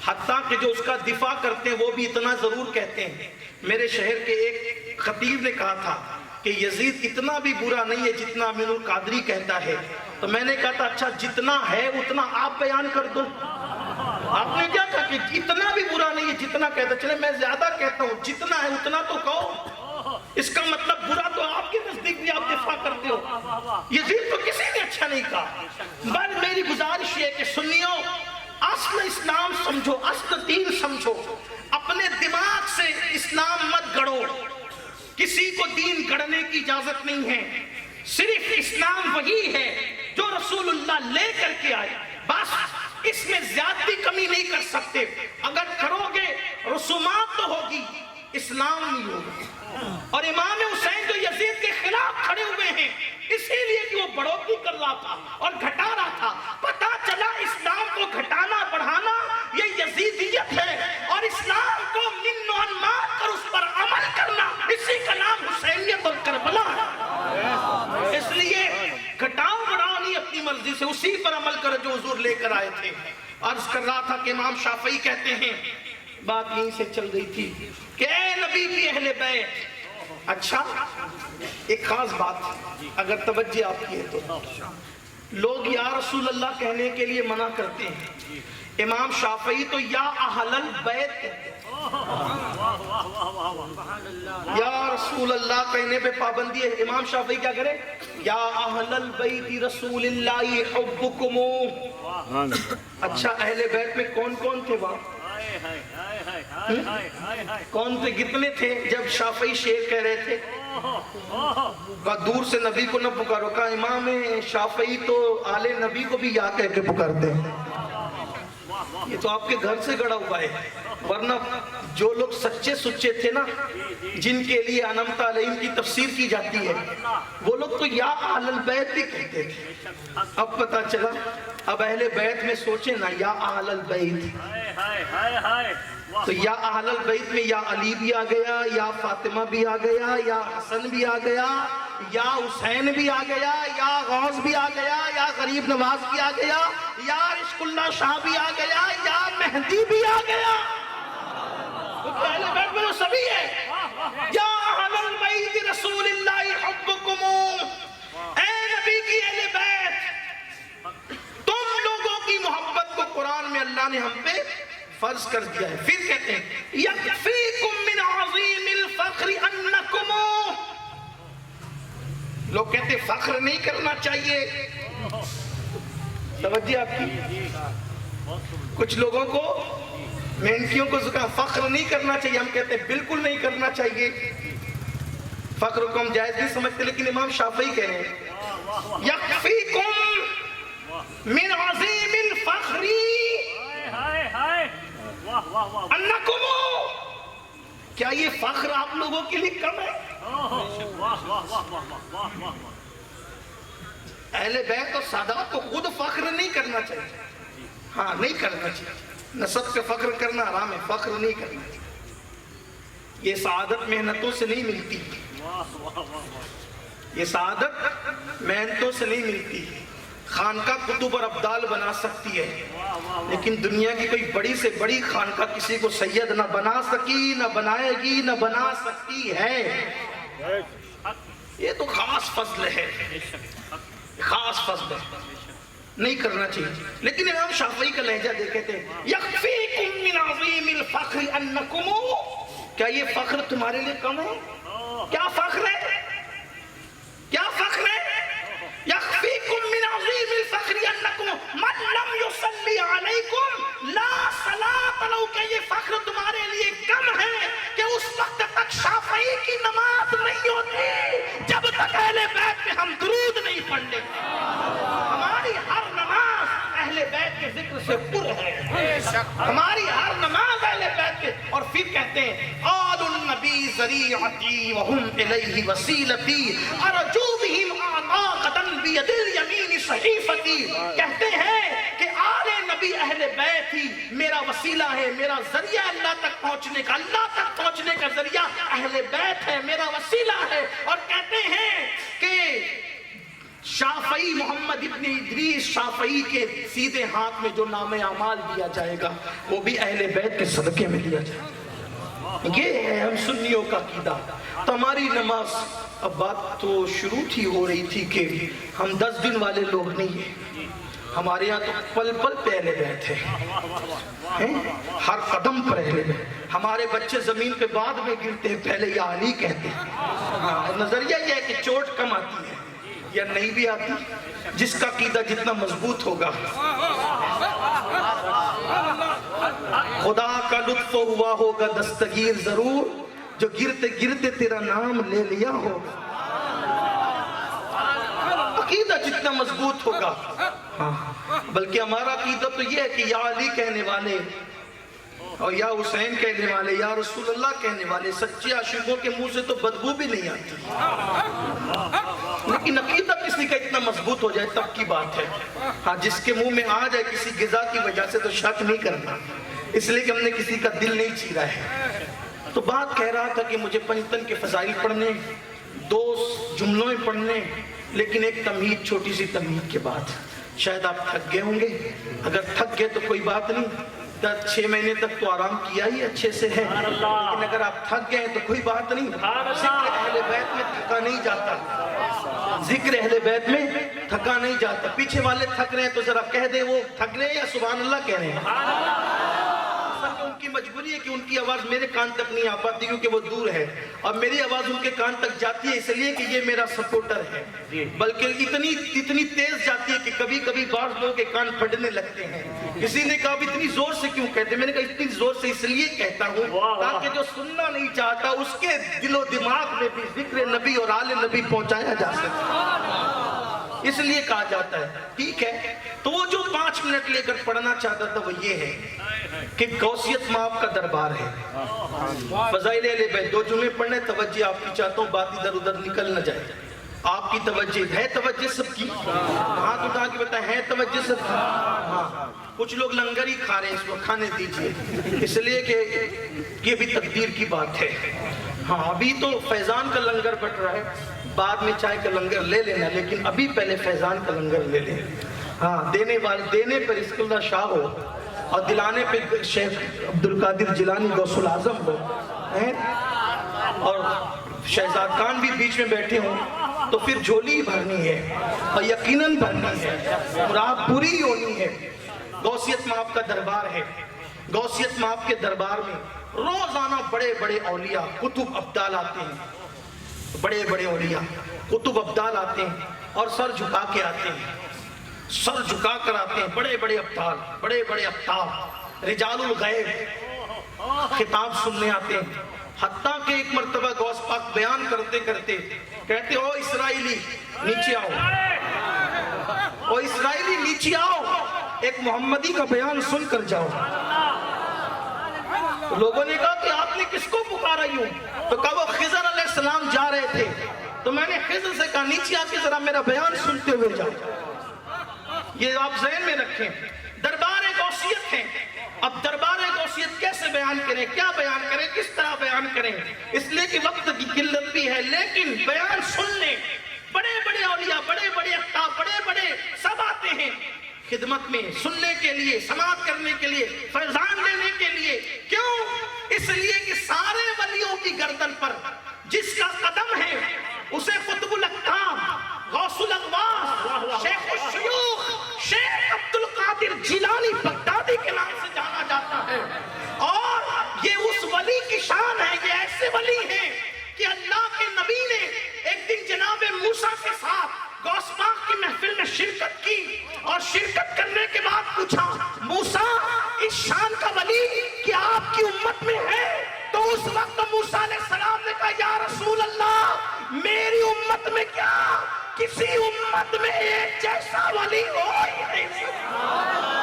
Speaker 1: حتیٰ کہ جو اس کا دفاع کرتے ہیں وہ بھی اتنا ضرور کہتے ہیں. میرے شہر کے ایک خطیب نے کہا تھا کہ یزید اتنا بھی برا نہیں ہے جتنا امین القادری کہتا ہے. تو میں نے کہا تھا اچھا جتنا ہے اتنا آپ بیان کر دو. آپ نے کیا کہا کہ اتنا بھی برا نہیں ہے جتنا کہتا. چلے میں زیادہ کہتا ہوں, جتنا ہے اتنا تو کہو. اس کا مطلب برا تو آپ کے نزدیک بھی آپ دفاع کرتے ہو. یزید تو کسی نے اچھا نہیں کہا. بل میری گزارش یہ کہ سنیو, اصل اسلام سمجھو, اصل دین سمجھو. اپنے دماغ سے اسلام مت گڑو. کسی کو دین گڑنے کی اجازت نہیں ہے. صرف اسلام وہی ہے جو رسول اللہ لے کر کے آئے, بس. اس میں زیادتی کمی نہیں کر سکتے. اگر کرو گے رسومات تو ہوگی, اسلام نہیں ہوگا. اور امام حسین جو یزید کے خلاف کھڑے ہوئے ہیں اسی لیے کہ وہ بڑھوتری کر رہا تھا اور گھٹا رہا تھا. پتا چلا اسلام کو گھٹانا بڑھانا یہ یزیدیت ہے, اور اسلام کو من و انمار کر اس پر عمل کرنا اسی کا نام حسینیت اور کربلا ہے. اس لیے گھٹاؤ بڑھاؤ نہیں, اپنی مرضی سے اسی پر عمل کرو جو حضور لے کر آئے تھے. عرض کر رہا تھا کہ امام شافعی کہتے ہیں, بات یہیں سے چل رہی تھی کہ اے نبی کی اہل بیت. اچھا, ایک خاص بات اگر توجہ آپ کی ہے تو, لوگ یا رسول اللہ کہنے کے لیے منع کرتے ہیں. امام شافعی تو یا اہل البیت کہتے ہیں. یا رسول اللہ کہنے پہ پابندی ہے. امام شافعی کیا کرے؟ یا اہل البیت رسول اللہ حبکم. اچھا اہل بیت میں کون کون تھے وہاں؟ کون تھے؟ کتنے تھے جب شافعی شیخ کہہ رہے تھے؟ کہا دور سے نبی کو نہ پکارو. کہا امام شافعی تو آل نبی کو بھی یا کہہ کے پکارتے ہیں. یہ تو آپ کے گھر سے گڑا ہوا ہے. ورنہ جو لوگ سچے سچے تھے نا، جن کے لیے انعمت علیہم کی تفسیر کی جاتی ہے، وہ لوگ تو یا اہل البیت بھی کہتے تھے. اب پتا چلا اب اہل بیت میں سوچیں نا، یا اہل البیت تو یا اہل البیت میں یا علی بھی آ گیا، یا فاطمہ بھی آ گیا، یا حسن بھی آ گیا، یا حسین بھی آ گیا، یا غوث بھی آ گیا، یا غریب نواز بھی آ گیا، یا عشق اللہ شاہ بھی آ گیا، یا مہدی بھی آ گیا. اہل بیت میں تو سبھی ہے. یا اہل البیت رسول اللہ حبکم. اے نبی کی اہل بیت، تم لوگوں کی محبت کو قرآن میں اللہ نے ہم پہ فرض کر دیا ہے. پھر کہتے ہیں یکفیکم من عظیم الفخر انکم. لوگ کہتے ہیں فخر نہیں کرنا چاہیے. توجہ آپ کی. کچھ لوگوں کو مینکیوں کو فخر نہیں کرنا چاہیے. ہم کہتے ہیں بالکل نہیں کرنا چاہیے. فخر کو ہم جائز نہیں سمجھتے، لیکن امام شافعی کہہ رہے ہیں یکفیکم من عظیم الفخر انکم. کیا یہ فخر آپ لوگوں کے لیے کم ہے؟ اہل بیت اور سادات کو خود فخر نہیں کرنا چاہیے. ہاں نہیں کرنا چاہیے. نسب پہ فخر کرنا حرام ہے. فخر نہیں کرنا چاہیے. یہ سعادت محنتوں سے نہیں ملتی. یہ سعادت محنتوں سے نہیں ملتی. خانقاہ کتب اور ابدال بنا سکتی ہے، لیکن دنیا کی کوئی بڑی سے بڑی خانقاہ کسی کو سید نہ بنا سکی، نہ بنائے گی، نہ بنا سکتی ہے. یہ تو خاص فضل ہے. خاص فضل ہے. نہیں کرنا چاہیے. لیکن امام شافعی کا لہجہ دیکھے تھے یکفیکم من عظیم الفخر انکم. کیا یہ فخر تمہارے لیے کم ہے؟ کیا فخر ہے؟ کیا فخر ہے؟ یکفیکم من عظیم الفخر انکم من لم یصلی علیکم لا صلاۃ لہ. کہ یہ فخر تمہارے لیے کم ہے کہ اس وقت تک شافعی کی نماز نہیں ہوتی جب تک اہل بیت میں ہم درود نہیں پڑھ لیتے. ہماری ہر نماز اہل بیت کے ذکر سے پر ہے. ہماری ہر نماز اہل بیت کے. اور پھر کہتے ہیں آل النبی ذریعتی وہم الیہ وسیلتی ارجو بہم عطاقۃ بید الیمین صحیفتی. کہتے ہیں کہ آل نبی اہل بیت ہی میرا وسیلہ ہے، میرا ذریعہ اللہ تک پہنچنے کا. اللہ تک پہنچنے کا ذریعہ اہل بیت ہے، میرا وسیلہ ہے. اور کہتے ہیں کہ شافعی محمد ابن ادریس شافعی کے سیدھے ہاتھ میں جو نام اعمال دیا جائے گا وہ بھی اہل بیت کے صدقے میں دیا جائے گا. یہ ہے ہم سنیوں کا عقیدہ. تو ہماری نماز، اب بات تو شروع تھی ہو رہی تھی کہ ہم 10 دن والے لوگ نہیں ہیں. ہمارے یہاں تو پل پل پہ اہل بیت ہے. ہر قدم پر اہل بیت. ہمارے بچے زمین پہ بعد میں گرتے ہیں، پہلے یا علی کہتے ہیں. نظریہ یہ ہے کہ چوٹ کم آتی ہے یا نہیں بھی آتی. جس کا عقیدہ جتنا مضبوط ہوگا خدا کا لطف ہوا ہوگا دستگیر ضرور، جو گرتے گرتے تیرا نام لے لیا ہوگا. عقیدہ جتنا مضبوط ہوگا. بلکہ ہمارا عقیدہ تو یہ ہے کہ یا علی کہنے والے اور یا حسین کہنے والے، یا رسول اللہ کہنے والے سچے عاشقوں کے منہ سے تو بدبو بھی نہیں آتی. لیکن عقیدہ کسی کا اتنا مضبوط ہو جائے تب کی بات ہے. ہاں جس کے منہ میں آ جائے کسی غذا کی وجہ سے تو شک نہیں کرنا، اس لیے کہ ہم نے کسی کا دل نہیں چیرا ہے. تو بات کہہ رہا تھا کہ مجھے پنجتن کے فضائل پڑھنے، 2 جملوں میں پڑھنے، لیکن ایک تمہید، چھوٹی سی تمہید کے بعد. شاید آپ تھک گئے ہوں گے. اگر تھک گئے تو کوئی بات نہیں، 6 مہینے تک تو آرام کیا ہی اچھے سے ہے. لیکن اگر آپ تھک گئے تو کوئی بات نہیں. ذکر اہل بیت میں تھکا نہیں جاتا. ذکر اہل بیت میں تھکا نہیں جاتا. پیچھے والے تھک رہے ہیں تو ذرا کہہ دے وہ تھک رہے ہیں یا سبحان اللہ کہہ رہے ہیں. ان کی مجبوری ہے کہ ان کی آواز میرے کان تک نہیں آ پاتی کیونکہ وہ دور ہے، اور میری آواز ان کے کان تک جاتی ہے اس لیے کہ یہ میرا سپورٹر ہے، بلکہ اتنی تیز جاتی ہے کہ کبھی کبھی بعض لوگوں کے کان پھٹنے لگتے ہیں۔ کسی نے کہا اتنی زور سے کیوں کہتے؟ میں نے کہا اتنی زور سے اس لیے کہتا ہوں تاکہ جو سننا نہیں چاہتا اس کے دل و دماغ میں بھی ذکر نبی اور آل نبی پہنچایا جا سکے، اس لیے کہا جاتا ہے۔ ٹھیک ہے، تو وہ جو 5 منٹ لے کر پڑھنا چاہتا تھا وہ یہ ہے کہ غوثیت مآب کا دربار ہے، فضائل اہل بیت۔ 2 جمعے پڑھنے توجہ آپ کی چاہتا ہوں، بات ادھر ادھر نکل نہ جائے، آپ کی توجہ ہے، توجہ سب کی، ہاتھ اٹھا کے بتائیں ہے توجہ سب کی؟ ہاں، کچھ لوگ لنگر ہی کھا رہے ہیں، اس کو کھانے دیجئے، اس لیے کہ یہ بھی تقدیر کی بات ہے۔ ہاں، ابھی تو فیضان کا لنگر بٹ رہا ہے، بعد میں چائے کا لنگر لے لینا، لیکن ابھی پہلے فیضان کا لنگر لے لیں۔ ہاں، دینے پر اسک اللہ شاہ ہو اور دلانے پہ شیخ عبدالقادر جیلانی غوث العظم ہو، اور شہزاد خان بھی بیچ میں بیٹھے ہوں، تو پھر جھولی بھرنی ہے اور یقیناً بھرنی ہے، مراد پوری ہونی ہے۔ غوثیت مآب کا دربار ہے، غوثیت مآب کے دربار میں روزانہ بڑے بڑے اولیاء کتب ابدال آتے ہیں، بڑے بڑے اولیاء کتب ابدال آتے ہیں اور سر جھکا کے آتے ہیں، سر جھکا کر آتے ہیں، بڑے بڑے ابدال، بڑے بڑے ابدال، رجال الغیب خطاب سننے آتے ہیں۔ حتیٰ کہ ایک مرتبہ غوث پاک بیان کرتے کرتے کہتے او اسرائیلی نیچے آؤ، او اسرائیلی نیچے آؤ، ایک محمدی کا بیان سن کر جاؤ۔ لوگوں نے کہا کہ آپ نے کس کو پکارا یوں؟ تو کہا وہ خضر علیہ السلام جا رہے تھے، تو میں نے خضر سے کہا نیچے آ کے ذرا میرا بیان سنتے ہوئے جاؤ۔ یہ آپ ذہن میں رکھیں، دربار غوثیت ہے۔ اب دربار غوثیت کیسے بیان کریں، کیا بیان کریں، کس طرح بیان کریں؟ اس لیے کہ وقت کی قلت بھی ہے، لیکن بیان سن لیں۔ بڑے بڑے اولیاء، بڑے بڑے اقطاب، بڑے بڑے سب آتے ہیں خدمت میں، سننے کے لیے، سماعت کرنے کے لیے، فیضان لینے کے لیے۔ کیوں؟ اس لیے کہ سارے ولیوں کی گردن پر جس کا قدم ہے اسے قطب الاقطاب، غوث الاغواث، شیخ الشیوخ، شیخ عبدالقادر جیلانی بغدادی کے نام سے جانا جاتا ہے۔ اور یہ اس ولی کی شان ہے، یہ ایسے ولی ہیں کہ اللہ کے نبی نے ایک دن جناب موسیٰ کے ساتھ غوث پاک کی محفل میں شرکت کی، اور شرکت کرنے کے بعد پوچھا موسیٰ اس شان کا ولی کیا آپ کی امت میں ہے؟ تو اس وقت موسیٰ علیہ السلام نے کہا یا رسول اللہ میری امت میں کیا، کسی امت میں ایک جیسا ولی ہو ہی نہیں سکتا۔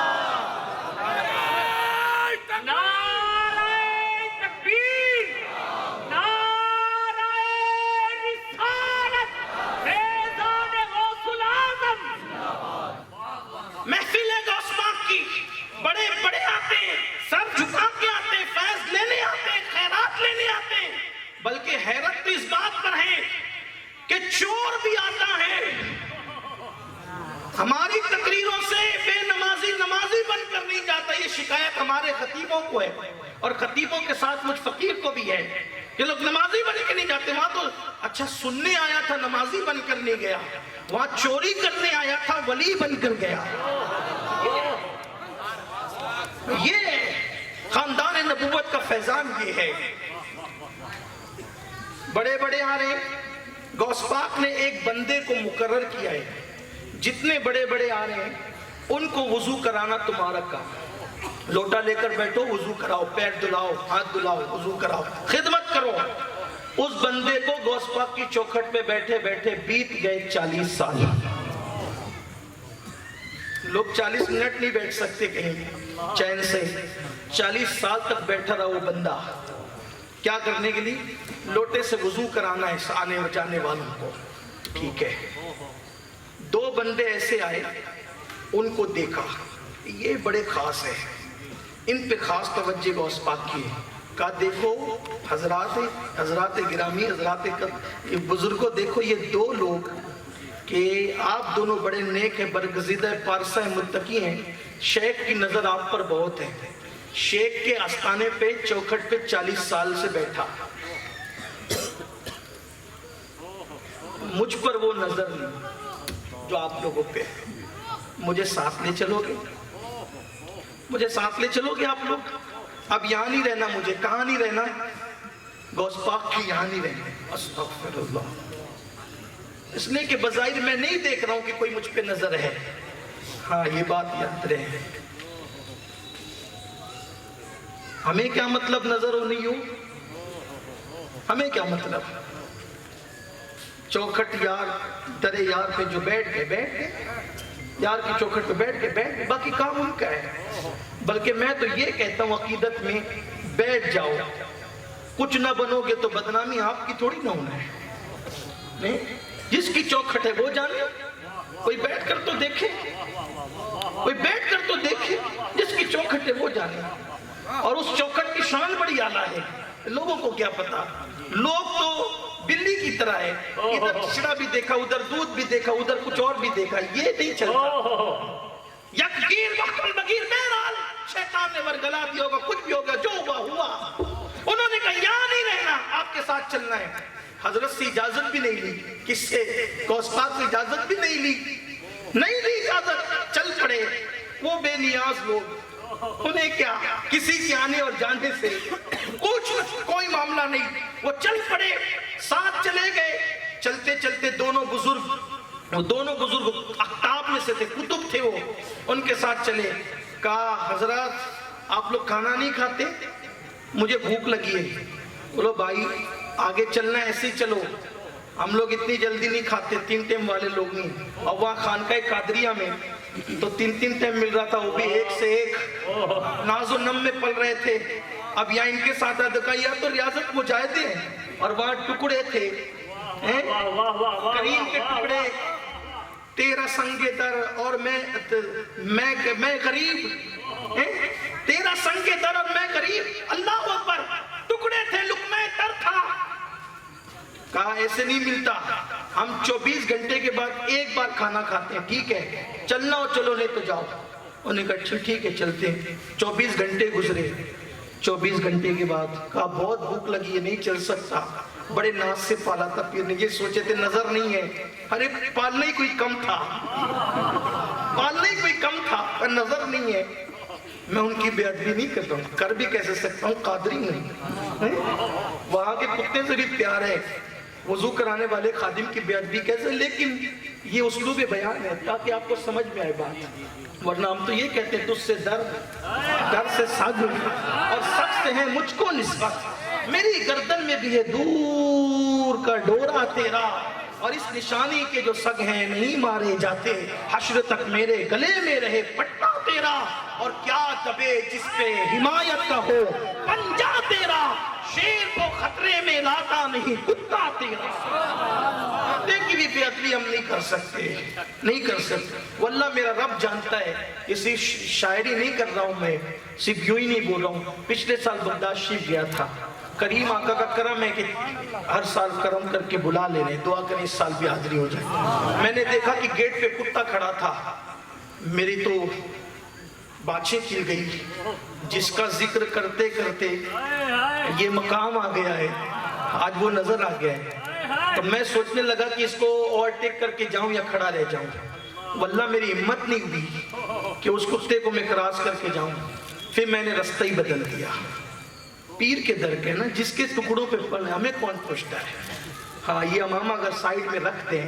Speaker 1: محفل غوث پاک کی بڑے بڑے آتے ہیں، سر جھکا کے آتے ہیں، فیض لینے آتے ہیں، خیرات لینے آتے ہیں، بلکہ حیرت تو اس بات پر ہے کہ چور بھی آتا ہے۔ ہماری تقریروں سے بے نمازی نمازی بن کر نہیں جاتا، یہ شکایت ہمارے خطیبوں کو ہے، اور خطیبوں کے ساتھ مجھ فقیر کو بھی ہے کہ لوگ نمازی بن کے نہیں جاتے۔ وہاں تو اچھا سننے آیا تھا، نمازی بن کر نہیں گیا، وہاں چوری کرنے آیا تھا، ولی بن کر گیا۔ یہ خاندان نبوت کا فیضان یہ ہے۔ بڑے بڑے آ رہے ہیں، غوث پاک نے ایک بندے کو مقرر کیا ہے، جتنے بڑے بڑے آ رہے ہیں ان کو وضو کرانا تمہارا کام، لوٹا لے کر بیٹھو، وضو کراؤ، پیر دھلاؤ، ہاتھ دھلاؤ، وضو کراؤ، خدمت کرو۔ اس بندے کو غوث پاک کی چوکھٹ پہ بیٹھے بیٹھے بیت گئے 40 سال۔ لوگ 40 منٹ نہیں بیٹھ سکتے کہیں چین سے، 40 سال تک بیٹھا رہا وہ بندہ، کیا کرنے کے لیے؟ لوٹے سے وضو کرانا ہے آنے اور جانے والوں کو۔ ٹھیک ہے، 2 بندے ایسے آئے، ان کو دیکھا، یہ بڑے خاص ہیں، ان پہ خاص توجہ غوث پاک کی ہے۔ کہا دیکھو حضرات گرامی، حضرات بزرگوں، دیکھو یہ 2 لوگ کہ آپ دونوں بڑے نیک ہیں، برگزیدہ پارسہ متقی ہیں، شیخ کی نظر آپ پر بہت ہے، شیخ کے آستانے پہ چوکھٹ پہ 40 سال سے بیٹھا، مجھ پر وہ نظر نہیں جو آپ لوگوں پہ ہے، مجھے ساتھ لے چلو گے؟ مجھے ساتھ لے چلو گے آپ لوگ؟ اب یہاں نہیں رہنا مجھے. کہاں نہیں رہنا؟ غوث پاک کی یہاں نہیں رہنا. استغفر اللہ. اس لیے کہ بظاہر میں نہیں دیکھ رہا ہوں کہ کوئی مجھ پہ نظر ہے. ہاں یہ بات یاد رہے. ہمیں کیا مطلب نظر ہو نہیں ہو؟ ہمیں کیا مطلب؟ چوکھٹ یار در یار پہ جو بیٹھ گئے یار کی چوکھٹ پہ بیٹھ گئے, باقی کام ان کا ہے. بلکہ میں تو یہ کہتا ہوں عقیدت میں بیٹھ جاؤ, کچھ نہ بنو گے تو بدنامی آپ کی تھوڑی نہ ہونا ہے. نہیں, جس کی چوکھٹ ہے وہ جانے. کوئی بیٹھ کر تو دیکھے, کوئی بیٹھ کر تو دیکھے. جس کی چوکھٹ ہے وہ جانے. اور اس چوکھٹ کی شان بڑی اعلیٰ ہے. لوگوں کو کیا پتا, لوگ تو بلی کی طرح ہے, ادھر چڑا بھی دیکھا, ادھر دودھ بھی دیکھا, ادھر کچھ اور بھی دیکھا, یہ نہیں چلتا. یکگیر وقت البگیر, بہرحال شیطان نے ورگلا دیا ہوگا, کچھ بھی ہوگا, جو ہوا ہوا. انہوں نے کہا یہاں نہیں رہنا, آپ کے ساتھ چلنا ہے. حضرت سے اجازت بھی نہیں لی, کس سے؟ غوث پاک سے اجازت بھی نہیں لی اجازت. چل پڑے وہ بے نیاز لوگ. انہیں کیا کسی کے آنے اور جانے سے کوئی معاملہ نہیں. وہ چل پڑے, ساتھ چلے گئے. چلتے چلتے دونوں بزرگ اقطاب میں سے تھے, کتب تھے وہ, ان کے ساتھ چلے. کہا حضرات آپ لوگ کھانا نہیں کھاتے؟ مجھے بھوک لگی ہے. بولو بھائی آگے چلنا ہے, ایسے ہی چلو, ہم لوگ اتنی جلدی نہیں کھاتے, 3 ٹائم والے لوگ نہیں. اور وہاں خانقاہ قادریہ میں تو 3 ٹائم مل رہا تھا, وہ بھی ایک سے ایک. ناز و نم میں پل رہے تھے. اب یہاں ان کے ساتھ یا تو ریاضت مجاہدے ہیں, اور وہاں ٹکڑے تھے کریم کے ٹکڑے. تیرا سنگ در اور میں غریب, تیرا سنگ در اور میں غریب. اللہ اکبر. ٹکڑے تھے, لقمہ تر تھا. کہا ایسے نہیں ملتا, ہم 24 گھنٹے کے بعد ایک بار کھانا کھاتے ہیں. ٹھیک ہے چلنا ہو چلو, نہیں تو جاؤ. انہوں نے کہا ٹھیک ہے چلتے ہیں. 24 گھنٹے گزرے. 24 گھنٹے کے بعد کہا بہت بھوک لگی ہے, نہیں چل سکتا. بڑے ناز سے پالا تھا پیر نے, یہ سوچے تھے نظر نہیں ہے. ارے پالنا ہی کوئی کم تھا, پالنا ہی کوئی کم تھا, پر نظر نہیں ہے. میں ان کی بے ادبی نہیں کرتا ہوں, کر بھی کیسے سکتا ہوں, قادری نہیں. وہاں کے کتے سے بھی پیار ہے, وضو کرانے والے خادم کی بے ادبی کیسے. لیکن یہ اسلوب بیان ہے تاکہ آپ کو سمجھ میں آئے بات. ورنہ ہم تو یہ کہتے ہیں تجھ سے در سے سگ, اور سگ سے ہے مجھ کو نسبت. میری گردن میں بھی ہے دور کا ڈورا تیرا, اور اس نشانی کے جو سگ ہیں نہیں مارے جاتے. حشر تک میرے گلے میں رہے پٹا تیرا, اور کیا دبے جس پہ حمایت کا ہو پنجا تیرا. شیر کو خطرے میں لاتا نہیں کتا تیرا. دیکھی بھی بے ادبی ہم نہیں کر سکتے. واللہ میرا رب جانتا ہے, اسی شاعری نہیں کر رہا ہوں میں, صرف یوں ہی نہیں بول رہا ہوں. پچھلے سال بغداد شریف گیا تھا. کریم آقا کا کرم ہے کہ ہر سال کرم کر کے بلا لے رہے, دعا کریں اس سال بھی حاضری ہو جائے. میں نے دیکھا کہ گیٹ پہ کتا کھڑا تھا, میری تو باتیں چل گئی. جس کا ذکر کرتے کرتے یہ مقام آ گیا ہے, آج وہ نظر آ گیا ہے. تو میں سوچنے لگا کہ اس کو اوورٹیک کر کے جاؤں یا کھڑا رہ جاؤں. واللہ میری ہمت نہیں ہوئی کہ اس کتے کو میں کراس کر کے جاؤں. پھر میں نے رستہ ہی بدل دیا. پیر کے در کے نا, جس کے ٹکڑوں پہ پڑے ہمیں کون پوچھتا ہے. ہاں یہ امامہ اگر سائیڈ میں رکھ دیں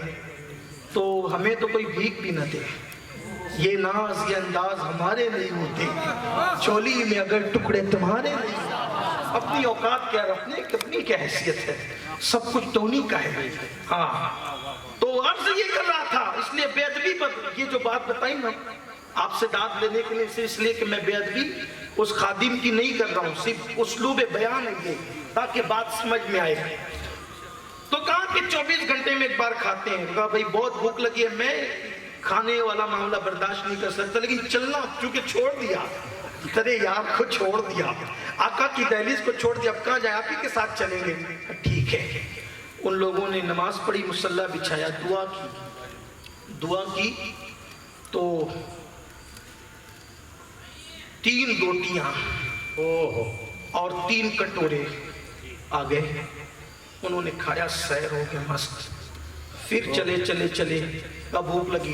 Speaker 1: تو ہمیں تو کوئی بھیک بھی نہ دے. یہ ناز یہ انداز ہمارے نہیں ہوتے, چولی میں اگر ٹکڑے تمہارے نہیں. اپنی اوقات کیا رکھنے, اپنی کیا حیثیت ہے, سب کچھ تو انہی کا ہے. ہاں تو عرض یہ کر رہا تھا, اس لیے بے ادبی پر یہ جو بات بتائی نا آپ سے داد لینے کے لیے, اس لیے کہ میں بے ادبی اس خادم کی نہیں کر رہا ہوں, صرف اسلوب بیان ہے یہ تاکہ بات سمجھ میں آئے. تو کہا کہ 24 گھنٹے میں ایک بار کھاتے ہیں. کہا بھائی بہت بھوک لگی ہے, میں کھانے والا معاملہ برداشت نہیں کر سکتا, لیکن چلنا چونکہ چھوڑ دیا, تیرے یار کو چھوڑ دیا, آقا کی دہلیز کو چھوڑ دیا, اب کہاں جائے, آپ ہی کے ساتھ چلیں گے. ٹھیک ہے. ان لوگوں نے نماز پڑھی, مصلی بچھایا, دعا کی تو 3 روٹیاں اور 3 کٹورے آ گئے. انہوں نے کھایا, سیر ہو گیا مست. پھر چلے, کہا بھوک لگی.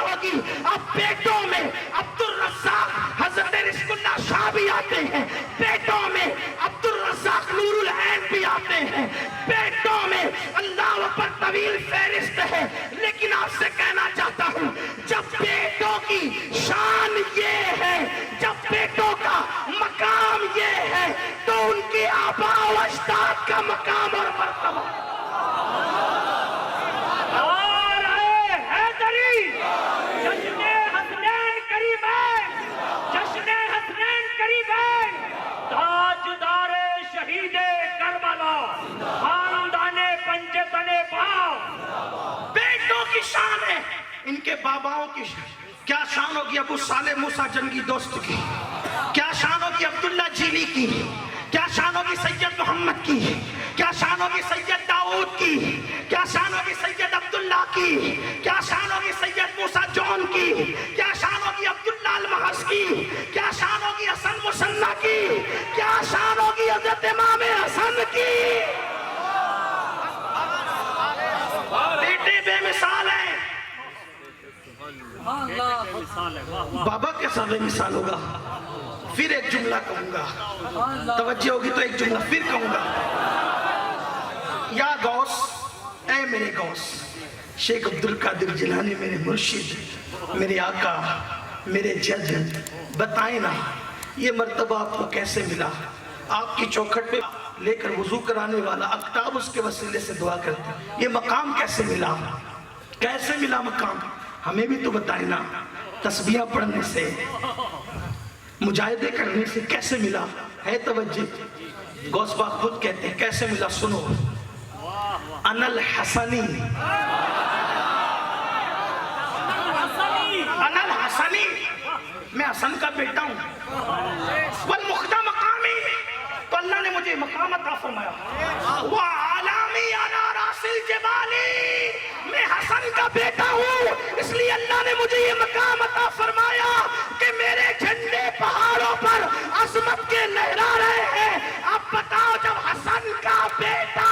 Speaker 1: ہوگی. اب پیٹوں میں عبدالرزاق حضرت رزق اللہ شاہ بھی آتے ہیں, پیٹوں میں عبدالرزاق نور العین بھی آتے ہیں, پیٹوں میں اللہ پر طویل فہرست ہے. لیکن آپ سے کہنا چاہتا ہوں, جب پیٹوں کی شان یہ ہے, جب پیٹوں کا مقام یہ ہے, تو ان کے آباء و اجداد کا مقام اور مرتبہ.
Speaker 2: اور اے حیدری, جشن حسنین قریب ہے, جشن حسنین قریب ہے. تاجدار شہید کربلا, خاندان پنجتن پاک.
Speaker 1: بیٹوں کی شان ہے, ان کے باباؤں کی شان. کیا شان ہوگی ابو صالح موسیٰ جنگی دوست کی, کیا شان ہوگی عبداللہ جیلی کی, کیا شان ہوگی سید محمد کی, کیا شان ہوگی سید داؤد کی, کیا شان ہوگی سید عبداللہ کی, کیا شان ہوگی سید موسیٰ جون کی, کیا شان ہوگی عبداللہ المحض کی, کیا شان ہوگی حسن مصنع کی, کیا شان ہوگی حضرت امام حسن کی. بیٹے بے مثال ہیں, بابا کیسا بے مثال ہوگا. پھر ایک جملہ کہوں گا, توجہ ہوگی تو ایک جملہ پھر کہوں گا. یا غوث, اے میرے غوث شیخ عبدالقادر جیلانی, میرے مرشد, میرے آقا, میرے جج, بتائیں نا یہ مرتبہ آپ کو کیسے ملا. آپ کی چوکھٹ پہ لے کر وضو کرانے والا اقتاب اس کے وسیلے سے دعا کرتے, یہ مقام کیسے ملا, کیسے ملا مقام, ہمیں بھی تو بتائیں نا. تسبیحہ پڑھنے سے, مجاہدے کرنے سے کیسے ملا ہے. توجہ, غوث پاک خود کہتے ہیں کیسے ملا, سنو. انا الحسنی, انا الحسنی, میں حسن کا بیٹا ہوں. والمخدہ مقامی, تو اللہ نے مجھے مقام عطا فرمایا. وعلامی انا راس الجبالی, میں حسن کا بیٹا ہوں, اس لیے اللہ نے مجھے یہ مقام عطا فرمایا کہ میرے جھنڈے پہاڑوں پر عظمت کے لہرا رہے ہیں. اب بتاؤ, جب حسن کا بیٹا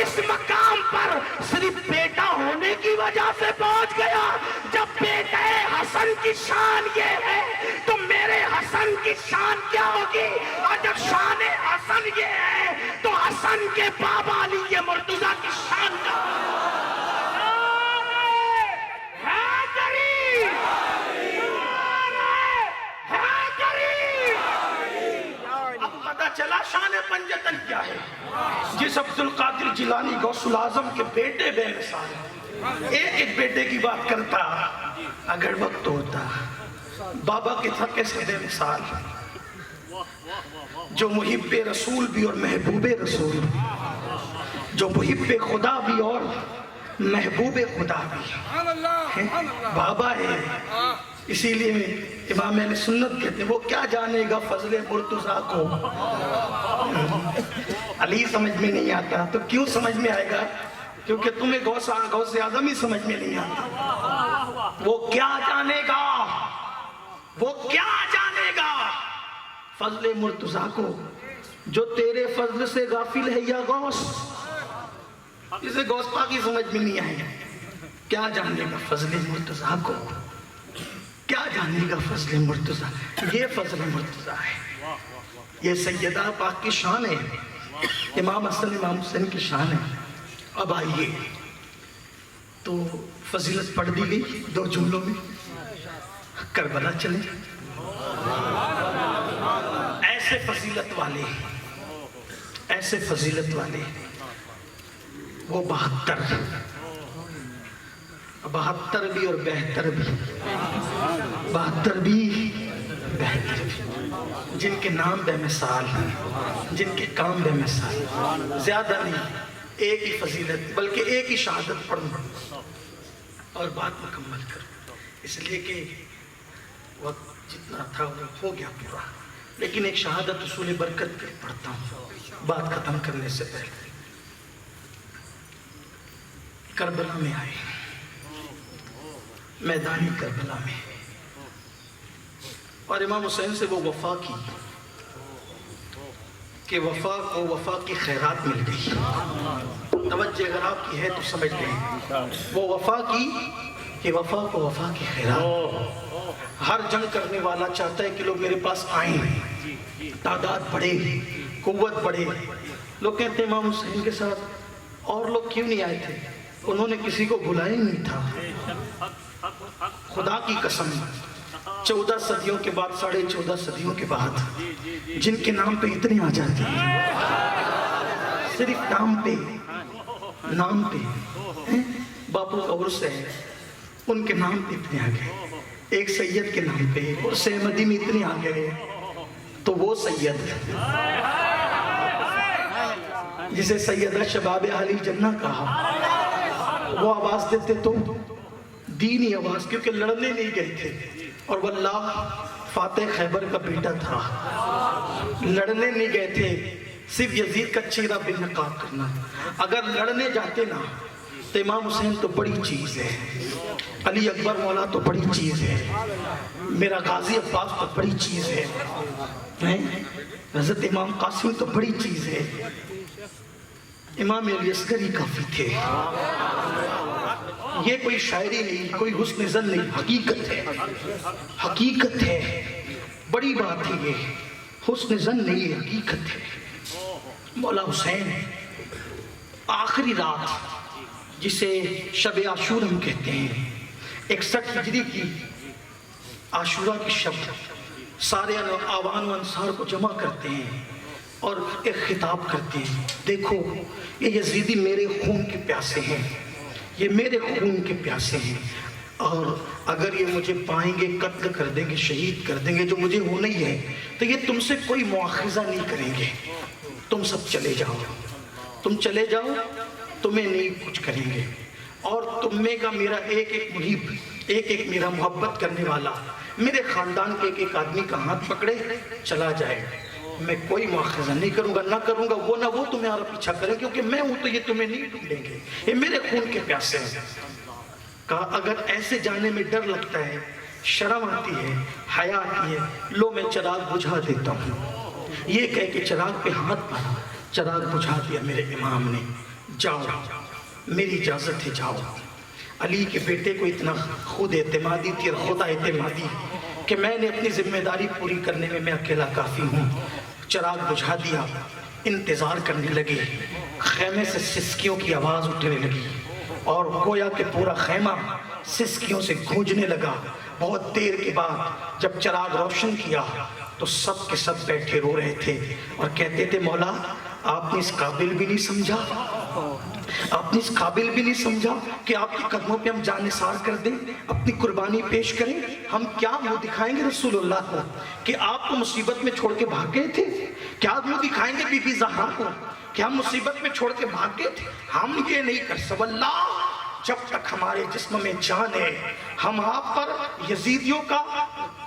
Speaker 1: اس مقام پر صرف بیٹا ہونے کی وجہ سے پہنچ گیا, جب بیٹا حسن کی شان یہ ہے تو میرے حسن کی شان کیا ہوگی. اور جب شان حسن یہ ہے تو حسن کے بابا علی مرتضیٰ کی شان کا. اب پتہ چلا شان پنجتن کیا ہے. جس عبدالقادر جیلانی غوث العظم کے بیٹے بے مثال ہیں, ایک ایک بیٹے کی بات کرتا اگر وقت ہوتا. بابا کے تھا کیسے بے مثال, جو محب رسول بھی اور محبوب رسول, جو محب خدا بھی اور محبوب خدا بھی. بابا ہے, اسی لیے امام اہل سنت کہتے ہیں وہ کیا جانے گا فضل مرتضیٰ کو. علی سمجھ میں نہیں آتا تو کیوں سمجھ میں آئے گا, کیونکہ تمہیں غوث اعظم ہی سمجھ میں نہیں آتا. وہ کیا جانے گا, وہ کیا جانے گا فضل مرتضیٰ کو, جو تیرے فضل سے غافل ہے یا غوث. اسے غوث پاک ہی سمجھ میں نہیں آئے گا. کیا جانے گا فضل مرتضیٰ کو, کیا جانے گا فضل مرتضیٰ. یہ فضل مرتضیٰ ہے, یہ سیدہ پاک کی شان ہے, امام حسن امام حسین کی شان ہے. اب آئیے تو فضیلت پڑھ دی گئی 2 جملوں میں. کربلا چلے, ایسے فضیلت والے, ایسے فضیلت والے, وہ 72 بھی اور بہتر بھی, 72 بھی بہتر بھی, جن کے نام بے مثال, جن کے کام بے مثال. زیادہ نہیں, ایک ہی فضیلت بلکہ ایک ہی شہادت پڑھوں اور بات مکمل کروں, اس لیے کہ وقت جتنا تھا وہ ہو گیا پورا. لیکن ایک شہادت اصول برکت کے پڑھتا ہوں بات ختم کرنے سے پہلے. کربلا میں آئے, میدانی کربلا میں, اور امام حسین سے وہ وفا کی کہ وفا کو وفا کی خیرات مل گئی. توجہ اگر آپ کی ہے تو سمجھ لیں, وہ وفا کی کہ وفا کو وفا کی خیرات. ہر جنگ کرنے والا چاہتا ہے کہ لوگ میرے پاس آئیں, تعداد بڑھے, قوت بڑھے. لوگ کہتے ہیں امام حسین کے ساتھ اور لوگ کیوں نہیں آئے تھے؟ انہوں نے کسی کو بلایا ہی نہیں تھا. خدا کی قسم 14 صدیوں کے بعد, 14.5 صدیوں کے بعد جن کے نام پہ اتنے آ جاتے ہیں, صرف نام پہ باپو کا عرس ہے, ان کے نام پہ اتنے آ گئے. ایک سید کے نام پہ عرس احمدی میں اتنے آ گئے, تو وہ سید جسے سیدہ شباب اہل جنہ کہا, وہ آواز دیتے تو دینی آواز, کیونکہ لڑنے نہیں گئے تھے. اور واللہ فاتح خیبر کا بیٹا تھا, لڑنے نہیں گئے تھے, صرف یزید کا چہرہ بے نقاب کرنا. اگر لڑنے جاتے نا تو امام حسین تو بڑی چیز ہے, علی اکبر مولا تو بڑی چیز ہے, میرا غازی عباس تو بڑی چیز ہے, حضرت امام قاسم تو بڑی چیز ہے, امام علی اصغر ہی کافی تھے. یہ کوئی شاعری نہیں, کوئی حسن زن نہیں, حقیقت ہے. بڑی بات ہے یہ, حسن زن نہیں ہے, حقیقت ہے. مولا حسین آخری رات جسے شب عاشور ہم کہتے ہیں, 61 ہجری کی عاشورہ کی شب, سارے آوان و انصار کو جمع کرتے ہیں اور ایک خطاب کرتے ہیں. دیکھو یہ یزیدی میرے خون کے پیاسے ہیں, یہ میرے خون کے پیاسے ہیں, اور اگر یہ مجھے پائیں گے قتل کر دیں گے, شہید کر دیں گے, جو مجھے ہونا ہی ہے, تو یہ تم سے کوئی مواخذہ نہیں کریں گے. تم سب چلے جاؤ, تم چلے جاؤ, تمہیں نہیں کچھ کریں گے. اور تم میں کا میرا ایک محب, ایک میرا محبت کرنے والا, میرے خاندان کے ایک آدمی کا ہاتھ پکڑے چلا جائے, میں کوئی مواخذہ نہیں کروں گا, نہ کروں گا وہ, نہ وہ تمہارا پیچھا کریں, کیونکہ میں ہوں تو یہ تمہیں نہیں ڈھونڈیں گے, یہ میرے خون کے پیاسے ہیں. کہا اگر ایسے جانے میں ڈر لگتا ہے, شرم آتی ہے, حیا آتی ہے, لو میں چراغ بجھا دیتا ہوں. یہ کہہ کہ چراغ پہ ہاتھ مارا, چراغ بجھا دیا میرے امام نے. جاؤ, میری اجازت ہے, جاؤ. علی کے بیٹے کو اتنا خود اعتمادی تھی اور خدا اعتمادی کہ میں نے اپنی ذمہ داری پوری کرنے میں اکیلا کافی ہوں. چراغ بجھا دیا, انتظار کرنے لگے. خیمے سے سسکیوں کی آواز اٹھنے لگی اور گویا کہ پورا خیمہ سسکیوں سے گونجنے لگا. بہت دیر کے بعد جب چراغ روشن کیا تو سب کے سب بیٹھے رو رہے تھے اور کہتے تھے مولا آپ نے اس قابل بھی نہیں سمجھا, آپ نے اس قابل بھی نہیں سمجھا کہ آپ کے قدموں پہ ہم جان نثار کر دیں, اپنی قربانی پیش کریں. ہم کیا منہ دکھائیں گے رسول اللہ کو کہ آپ کو مصیبت میں چھوڑ کے بھاگ گئے تھے؟ کیا منہ دکھائیں گے بی بی زہرا کو کہ ہم مصیبت میں چھوڑ کے بھاگ گئے تھے؟ ہم یہ نہیں کر سکتے. واللہ جب تک ہمارے جسم میں جان ہے, ہم آپ پر یزیدیوں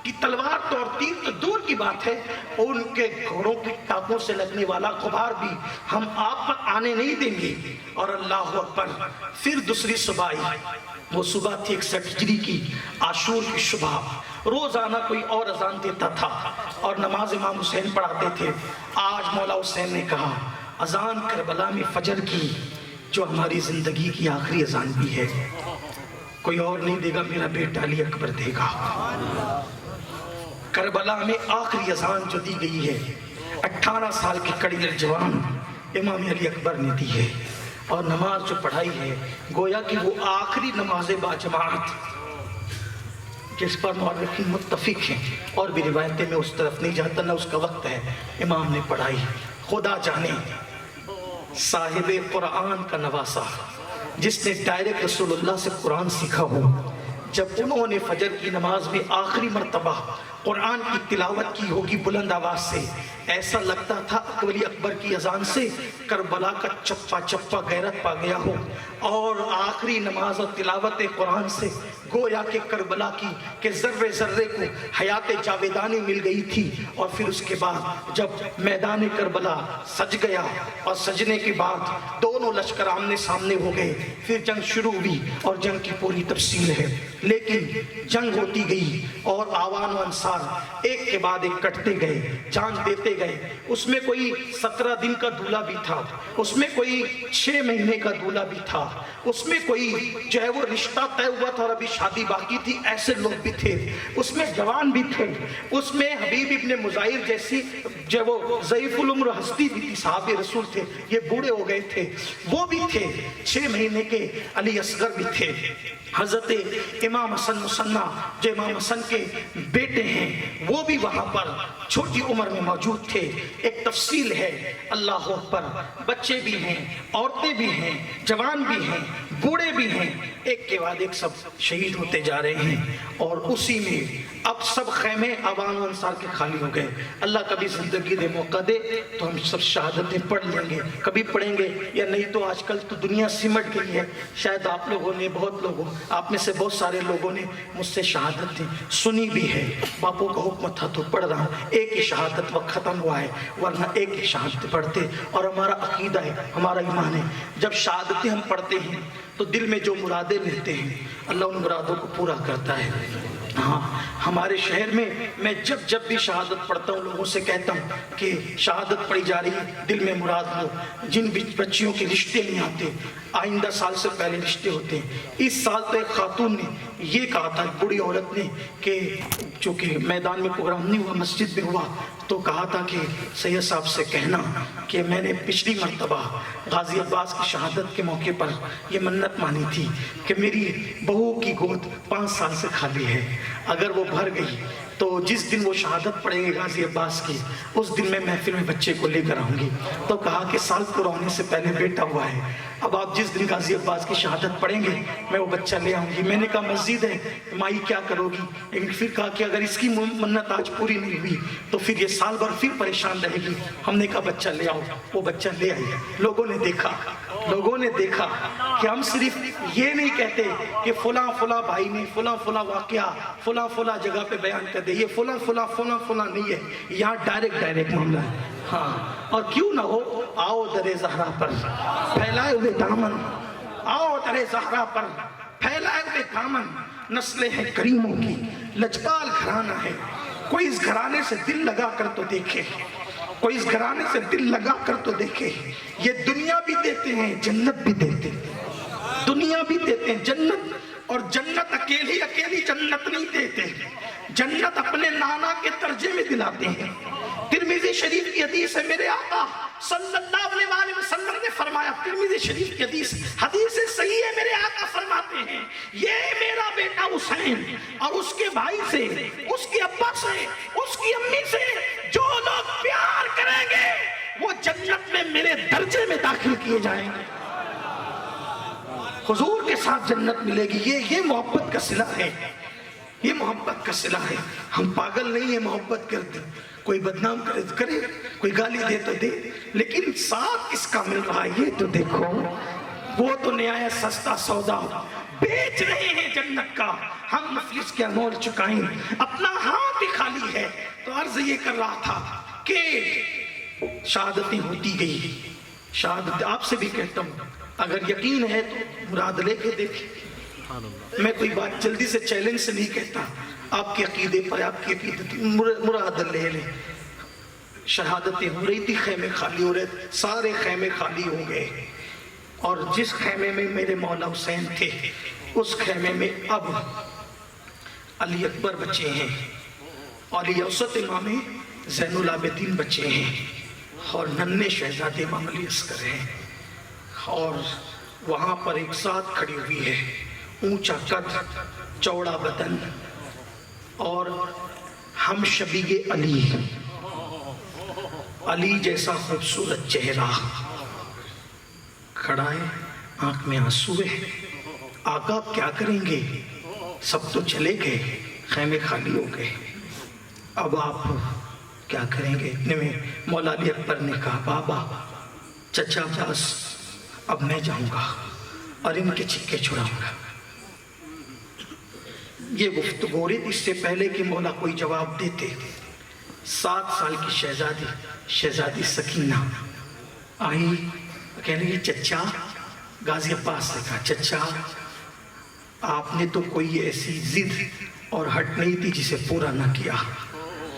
Speaker 1: کی تلوار تو اور تیر تو دور کی بات ہے, ان کے گھوڑوں کی ٹانپوں سے لگنے والا غبار بھی ہم آپ پر آنے نہیں دیں گے. اور اللہ اکبر. پھر دوسری صبح آئی, وہ صبح تھی 61 ہجری کی عاشور کی صبح. روزانہ کوئی اور اذان دیتا تھا اور نماز امام حسین پڑھاتے تھے. آج مولا حسین نے کہا اذان کربلا میں فجر کی, جو ہماری زندگی کی آخری اذان بھی ہے, کوئی اور نہیں دے گا, میرا بیٹا علی اکبر دے گا. کربلا میں آخری اذان جو دی گئی ہے 18 سال کی کڑی جوان امام علی اکبر نے دی ہے, اور نماز جو پڑھائی ہے گویا کہ وہ آخری نماز با جماعت جس پر مورخین متفق ہیں, اور بھی روایتیں میں اس طرف نہیں جاتا, نہ اس کا وقت ہے, امام نے پڑھائی. خدا جانے صاحب قرآن کا نواسا جس نے ڈائریکٹ رسول اللہ سے قرآن سیکھا ہو, جب انہوں نے فجر کی نماز میں آخری مرتبہ قرآن کی تلاوت کی ہوگی بلند آواز سے, ایسا لگتا تھا علی اکبر کی اذان سے کربلا کا چپا چپا غیرت پا گیا ہو. اور آخری نماز اور تلاوت قرآن سے گویا کہ کربلا کی کہ ذرے ذرے کو حیات جاویدانی مل گئی تھی. اور پھر اس کے بعد جب میدان کربلا سج گیا اور سجنے کے بعد دونوں لشکر آمنے سامنے ہو گئے, پھر جنگ شروع ہوئی اور جنگ کی پوری تفصیل ہے. لیکن جنگ ہوتی گئی اور آوان و انصار ایک کے بعد ایک کٹتے گئے, جان دیتے گئے. اس میں کوئی 17 دن کا دولہ بھی تھا, اس میں کوئی 6 مہینے کا دولہ بھی تھا, تھا, اس میں کوئی جو ہے وہ رشتہ طے ہوا تھا اور ابھی شادی باقی تھی, ایسے لوگ بھی تھے, اس میں جوان بھی تھے, اس میں حبیب ابن مظاہر جیسی جو وہ ضعیف العمر ہستی بھی تھی, صحابی رسول تھے, یہ بوڑھے ہو گئے تھے, وہ بھی تھے, 6 مہینے کے علی اصغر بھی تھے, حضرت امام حسن مصنع جو امام حسن کے بیٹے ہیں وہ بھی وہاں پر چھوٹی عمر میں موجود تھے. ایک تفصیل ہے, اللہ اکبر, بچے بھی ہیں, عورتیں بھی ہیں, جوان بھی ہیں, بوڑھے بھی ہیں, ایک کے بعد ایک سب شہید ہوتے جا رہے ہیں. اور اسی میں اب سب خیمے عوام انصار کے خالی ہو گئے. اللہ کبھی زندگی دے موقع دے تو ہم سب شہادتیں پڑھ لیں گے, کبھی پڑھیں گے, یا نہیں تو آج کل تو دنیا سمٹ گئی ہے. شاید آپ لوگوں نے, بہت لوگوں, آپ میں سے بہت سارے لوگوں نے مجھ سے شہادتیں سنی بھی ہے. باپو کا حکم تھا تو پڑھ رہا ہوں. ایک ہی شہادت وقت ختم ہوا ہے, ورنہ ایک ہی شہادت پڑھتے. اور ہمارا عقیدہ ہے, ہمارا ایمان ہے, جب شہادتیں ہم پڑھتے ہیں تو دل میں جو مرادیں رہتے ہیں اللہ ان مرادوں کو پورا کرتا ہے. ہاں, ہمارے شہر میں جب بھی شہادت پڑھتا ہوں لوگوں سے کہتا ہوں کہ شہادت پڑھی جا رہی ہے, دل میں مراد لو. جن بچیوں کے رشتے نہیں آتے, آئندہ سال سے پہلے رشتے ہوتے ہیں. اس سال تو ایک خاتون نے یہ کہا تھا, ایک بڑی عورت نے, کہ چونکہ میدان میں پروگرام نہیں ہوا, مسجد میں ہوا, تو کہا تھا کہ سید صاحب سے کہنا کہ میں نے پچھلی مرتبہ غازی عباس کی شہادت کے موقع پر یہ منت مانی تھی کہ میری بہو کی گود 5 سال سے خالی ہے, اگر وہ بھر گئی تو جس دن وہ شہادت پڑھیں گے غازی عباس کی, اس دن میں محفل میں بچے کو لے کر آؤں گی. تو کہا کہ سال پورا ہونے سے پہلے بیٹا ہوا ہے, اب آپ جس دن غازی عباس کی شہادت پڑھیں گے میں وہ بچہ لے آؤں گی. میں نے کہا مسجد ہے مائی کیا کرو گی, لیکن پھر کہا کہ اگر اس کی منت آج پوری نہیں ہوئی تو پھر یہ سال بھر پھر پریشان رہے گی. ہم نے کہا بچہ لے آؤ, وہ بچہ لے آئی. لوگوں نے دیکھا کہ ہم صرف یہ نہیں کہتے کہ فلاں فلاں بھائی نے فلاں فلاں واقعہ فلاں فلاں جگہ پہ بیان کر دے, یہ فلاں فلاں فلاں فلاں نہیں ہے, یہاں ڈائریکٹ معاملہ ہے. ہاں, اور کیوں نہ ہو, آؤ در زہرا پر پھیلائے ہوئے دامن, آؤ در زہرا پر پھیلائے ہوئے دامن, نسلیں ہیں کریموں کی, لجپال گھرانہ ہے, کوئی اس گھرانے سے دل لگا کر تو دیکھے, کوئی اس گھرانے سے دل لگا کر تو دیکھے. یہ دنیا بھی دیتے ہیں, جنت بھی دیتے ہیں, دنیا بھی دیتے ہیں, جنت, اور جنت اکیلی جنت نہیں دیتے, جنت اپنے نانا کے ترجمے میں دلاتے ہیں. ترمذی شریف کی حدیث ہے, میرے آقا صلی اللہ علیہ وآلہ وسلم نے فرمایا, ترمذی شریف کی حدیث صحیح ہے, میرے آقا فرماتے ہیں یہ میرا بیٹا حسین اور اس کے بھائی سے, اس کے ابا سے, اس کی امی سے جو لوگ پیار کریں گے وہ جنت میں میرے درجے میں داخل کیے جائیں گے, حضور کے ساتھ جنت ملے گی. یہ محبت کا صلہ ہے, یہ محبت کا صلہ ہے. ہم پاگل نہیں ہیں محبت کرتے, کوئی بدنام کرے, کوئی گالی دے تو دے, لیکن ساتھ کس کا مل رہا ہے یہ تو دیکھو. وہ تو نہایت سستا سودا بیچ رہے ہیں جنت کا, ہم مفلس کیا مول چکائیں, اپنا ہاتھ بھی خالی ہے. تو عرض یہ کر رہا تھا کہ شہادتیں ہوتی گئی. شہادت آپ سے بھی کہتا ہوں, اگر یقین ہے تو مراد لے کے دیکھیں. میں کوئی بات جلدی سے چیلنج سے نہیں کہتا, آپ کے عقیدے پر, آپ کی عقیدت مراد لے لیں. شہادتیں ہو رہی تھی, خیمے خالی ہو رہے تھے, سارے خیمے خالی ہو گئے, اور جس خیمے میں میرے مولا حسین تھے اس خیمے میں اب علی اکبر بچے ہیں, علی اوسط امام زین العابدین بچے ہیں, اور ننھے شہزادے امام علی اصغر ہیں. اور وہاں پر ایک ذات کھڑی ہوئی ہے, اونچا قد, چوڑا بدن, اور ہم شبیہ علی, علی جیسا خوبصورت چہرہ, کھڑا ہے, آنکھ میں آنسو ہے. آقا آپ کیا کریں گے, سب تو چلے گئے, خیمے خالی ہو گئے, اب آپ کیا کریں گے. اتنے میں مولا علی اکبر نے کہا, بابا چچا عباس اب میں جاؤں گا اور ان کے چکے چھڑاؤں گا. یہ گفتگو ہو رہی تھی, اس سے پہلے کہ مولا کوئی جواب دیتے 7 سال کی شہزادی سکینہ آئی, کہنے لگی چچا, غازی عباس نے کہا چچا آپ نے تو کوئی ایسی ضد اور ہٹ نہیں تھی جسے پورا نہ کیا.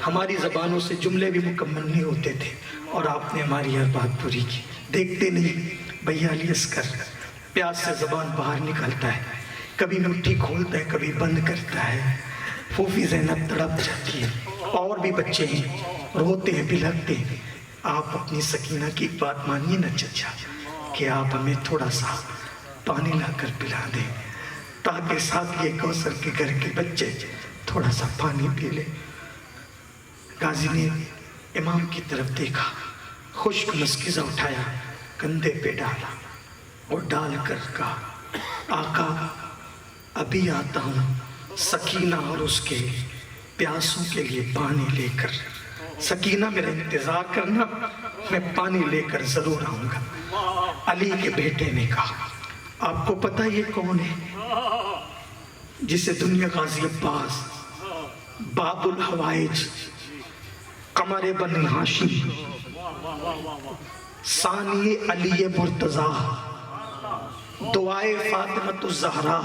Speaker 1: ہماری زبانوں سے جملے بھی مکمل نہیں ہوتے تھے اور آپ نے ہماری ہر بات پوری کی. دیکھتے نہیں بھیا علی اصغر پیاس سے زبان باہر نکلتا ہے، کبھی مٹھی کھولتا ہے کبھی بند کرتا ہے۔ پھوپھی زینب تڑپ جاتی ہے، اور بھی بچے ہیں، روتے ہیں بلکتے ہیں۔ آپ اپنی سکینہ کی بات مانیے نا چچا، کہ آپ ہمیں تھوڑا سا پانی لا کر پلا دیں، تاکہ ساتھ یہ کوثر کے گھر کے بچے تھوڑا سا پانی پی لے۔ غازی نے امام کی طرف دیکھا، خشک مسکیزہ اٹھایا، کندھے پہ ڈالا اور ڈال کر کہا، آقا ابھی آتا ہوں، سکینہ اور اس کے پیاسوں کے لیے پانی لے کر۔ سکینہ میرا انتظار کرنا، میں پانی لے کر ضرور آؤں گا۔ علی کے بیٹے نے کہا، آپ کو پتہ یہ کون ہے؟ جسے دنیا غازی عباس، باب الحوائج، قمر بن ہاشم، ثانی علی مرتضیٰ، دعائے فاطمۃ الزہرا،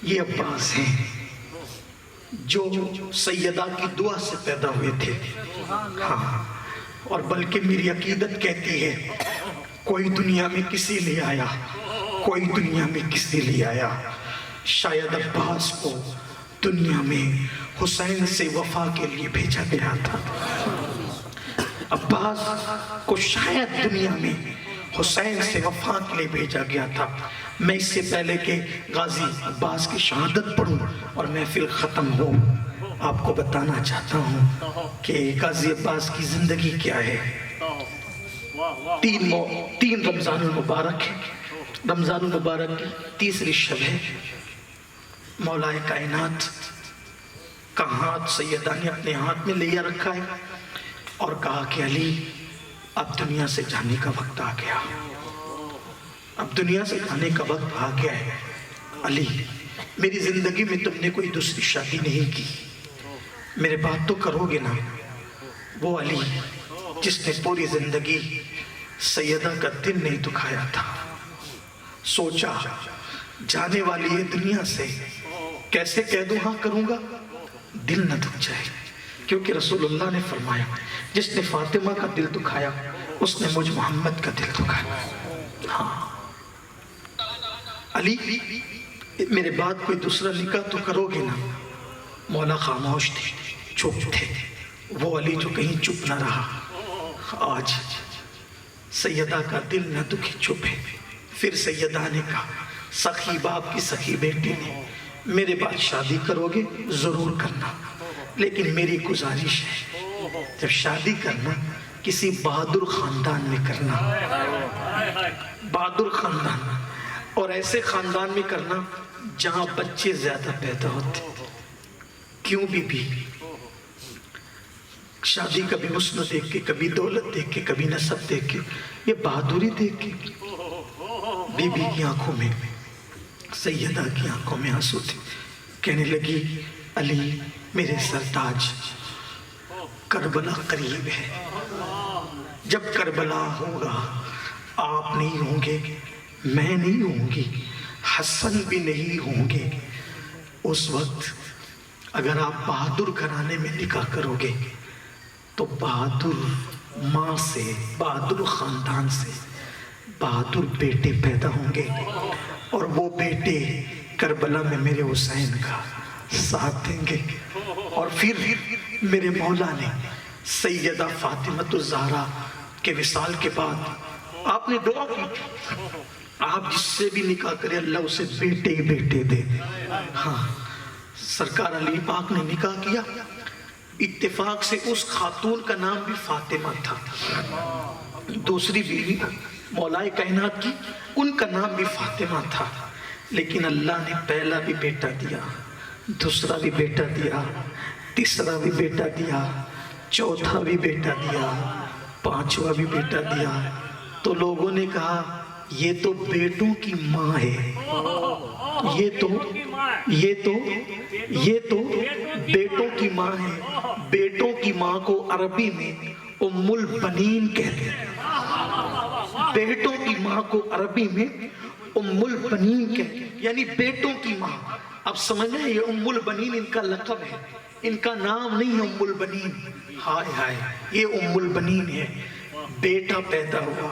Speaker 1: یہ عباس ہیں جو سیدہ کی دعا سے پیدا ہوئے تھے۔ ہاں، اور بلکہ میری عقیدت کہتی ہے کوئی دنیا میں کسی لیے آیا، کوئی دنیا میں کسی لیے آیا، شاید عباس کو دنیا میں حسین سے وفا کے لیے بھیجا گیا تھا۔ عباس کو شاید دنیا میں حسین سے وفا کے لیے بھیجا گیا تھا۔ میں اس سے پہلے کہ غازی عباس کی شہادت پڑھوں اور محفل ختم ہو، آپ کو بتانا چاہتا ہوں کہ غازی عباس کی زندگی کیا ہے۔ تین رمضان المبارک ہے، رمضان المبارک کی تیسری شب ہے۔ مولا کائنات کا ہاتھ سیدہ نے اپنے ہاتھ میں لیا رکھا ہے اور کہا کہ علی اب دنیا سے جانے کا وقت آ گیا، اب دنیا سے جانے کا وقت آ گیا ہے۔ علی میری زندگی میں تم نے کوئی دوسری شادی نہیں کی، میرے بات تو کرو گے نا؟ وہ علی جس نے پوری زندگی سیدہ کا دل نہیں دکھایا تھا، سوچا جانے والی ہے دنیا سے، کیسے کہہ دوں ہاں کروں گا، دل نہ دکھ جائے، کیونکہ رسول اللہ نے فرمایا جس نے فاطمہ کا دل دکھایا اس نے مجھ محمد کا دل دکھایا۔ ہاں علی میرے بعد کوئی دوسرا نکاح تو کرو گے نا؟ مولا خاموش تھے، چپ تھے۔ وہ علی جو کہیں چپ نہ رہا، آج سیدہ کا دل نہ دکھے، چپ ہے۔ پھر سیدہ نے کہا، سخی باپ کی سخی بیٹی نے، میرے بعد شادی کرو گے ضرور کرنا، لیکن میری گزارش ہے جب شادی کرنا کسی بہادر خاندان میں کرنا، بہادر خاندان، اور ایسے خاندان میں کرنا جہاں بچے زیادہ پیدا ہوتے۔ کیوں بی شادی کبھی حسن دیکھ کے، کبھی دولت دیکھ کے، کبھی نسب دیکھ کے، یہ بہادری دیکھ کے؟ بی بی کی آنکھوں میں، سیدہ کی آنکھوں میں آنسو تھے۔ کہنے لگی، علی میرے سرتاج، کربلا قریب ہے، جب کربلا ہوگا آپ نہیں ہوں گے، میں نہیں ہوں گی، حسن بھی نہیں ہوں گے، اس وقت اگر آپ بہادر گھرانے میں نکاح کرو گے تو بہادر ماں سے، بہادر خاندان سے بہادر بیٹے پیدا ہوں گے، اور وہ بیٹے کربلا میں میرے حسین کا ساتھ دیں گے۔ اور پھر میرے مولا نے سیدہ فاطمۃ الزہرا کے وصال کے بعد آپ نے دعا کی، آپ جس سے بھی نکاح کرے اللہ اسے بیٹے ہی بیٹے دے۔ ہاں سرکار علی پاک نے نکاح کیا، اتفاق سے اس خاتون کا نام بھی فاطمہ تھا، دوسری بیوی مولا کائنات کی، ان کا نام بھی فاطمہ تھا، لیکن اللہ نے پہلا بھی بیٹا دیا، دوسرا بھی بیٹا دیا، تیسرا بھی بیٹا دیا، چوتھا بھی بیٹا دیا، پانچواں بھی بیٹا دیا۔ تو لوگوں نے کہا یہ تو بیٹوں کی ماں ہے، یہ تو بیٹوں کی ماں ہے۔ بیٹوں کی ماں کو عربی میں ام البنین کہتے ہیں، بیٹوں کی ماں کو عربی میں ام البنین کہتے ہیں، یعنی بیٹوں کی ماں۔ اب سمجھ گئے، یہ ام البنین ان کا لقب ہے، ان کا نام نہیں ہے ام البنین۔ ہائے ہائے، یہ ام البنین ہے۔ بیٹا پیدا ہوا،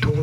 Speaker 1: 2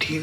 Speaker 1: 3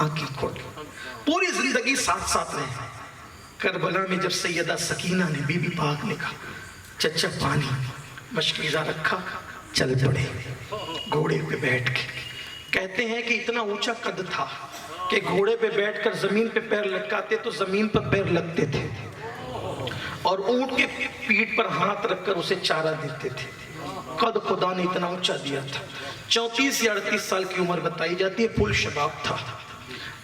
Speaker 1: آنکھیں کھول پوری زندگی ساتھ ساتھ رہے. کربلا میں جب سیدہ سکینہ نے بی بی پاک نے کہا چچا پانی، مشکیزہ رکھا، چل پڑے گھوڑے پہ بیٹھ کے. کہتے ہیں کہ اتنا اونچا قد تھا کہ گھوڑے پہ بیٹھ کر زمین پہ پیر لٹکاتے تو زمین پر پیر لگتے تھے، اور اونٹ کے پیٹھ پر ہاتھ رکھ کر اسے چارہ دیتے تھے. قد خدا نے اتنا اونچا دیا تھا. 34 یا 38 سال کی عمر بتائی جاتی ہے، پل شباب تھا.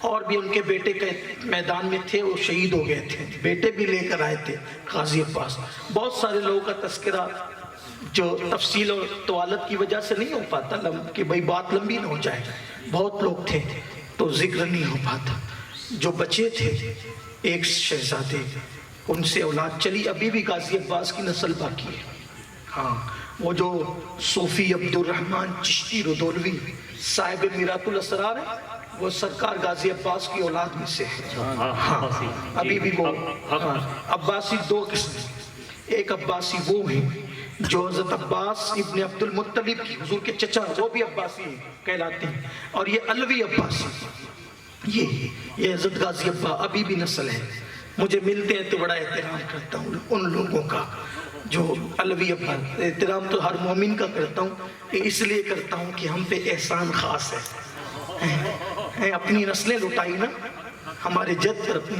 Speaker 1: اور بھی ان کے بیٹے کے میدان میں تھے، وہ شہید ہو گئے تھے. بیٹے بھی لے کر آئے تھے غازی عباس. بہت سارے لوگوں کا تذکرہ جو تفصیل اور طوالت کی وجہ سے نہیں ہو پاتا کہ بھئی بات لمبی نہ ہو جائے، بہت لوگ تھے تو ذکر نہیں ہو پاتا. جو بچے تھے ایک شہزادے، ان سے اولاد چلی، ابھی بھی غازی عباس کی نسل باقی ہے. ہاں وہ جو صوفی عبد الرحمن چشتی رودولوی صاحب میرات الاسرار ہے، وہ سرکار غازی عباس کی اولاد میں سے ہے. ہاں ابھی بھی وہ عباسی دو قسم، ایک عباسی وہ ہیں جو حضرت عباس ابن عبد المطلب کی حضور کے چچا، وہ بھی عباسی کہلاتے ہیں. اور یہ علوی عباسی، یہ حضرت غازی عباس ابھی بھی نسل ہے. مجھے ملتے ہیں تو بڑا احترام کرتا ہوں ان لوگوں کا جو علوی عباس. احترام تو ہر مومن کا کرتا ہوں، اس لیے کرتا ہوں کہ ہم پہ احسان خاص ہے. اپنی نسلیں لٹائی نا، ہمارے جد پر اپنی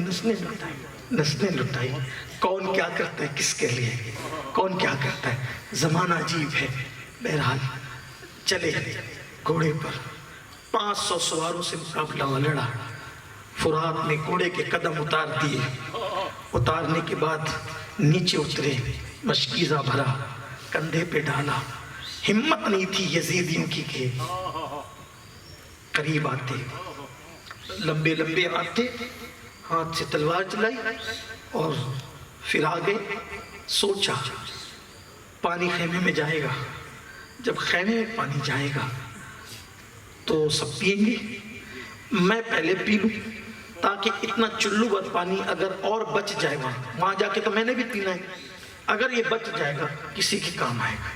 Speaker 1: نسلیں لٹائی. کون کیا کرتا ہے کس کے لیے، کون کیا کرتا ہے. زمانہ عجیب ہے. بہرحال چلے گھوڑے پر 500 سواروں سے مقابلہ لڑا. فرات نے گھوڑے کے قدم اتار دیے. اتارنے کے بعد نیچے اترے، مشکیزہ بھرا، کندھے پہ ڈالا. ہمت نہیں تھی یزیدیوں کی کہ قریب آتے، لمبے لمبے آتے، ہاتھ سے تلوار چلائی اور پھر آگے. سوچا پانی خیمے میں جائے گا، جب خیمے میں پانی جائے گا تو سب پئیں گے، میں پہلے پی لوں تاکہ اتنا چلو بھر پانی اگر اور بچ جائے گا وہاں جا کے تو میں نے بھی پینا ہے. اگر یہ بچ جائے گا کسی کے کام آئے گا.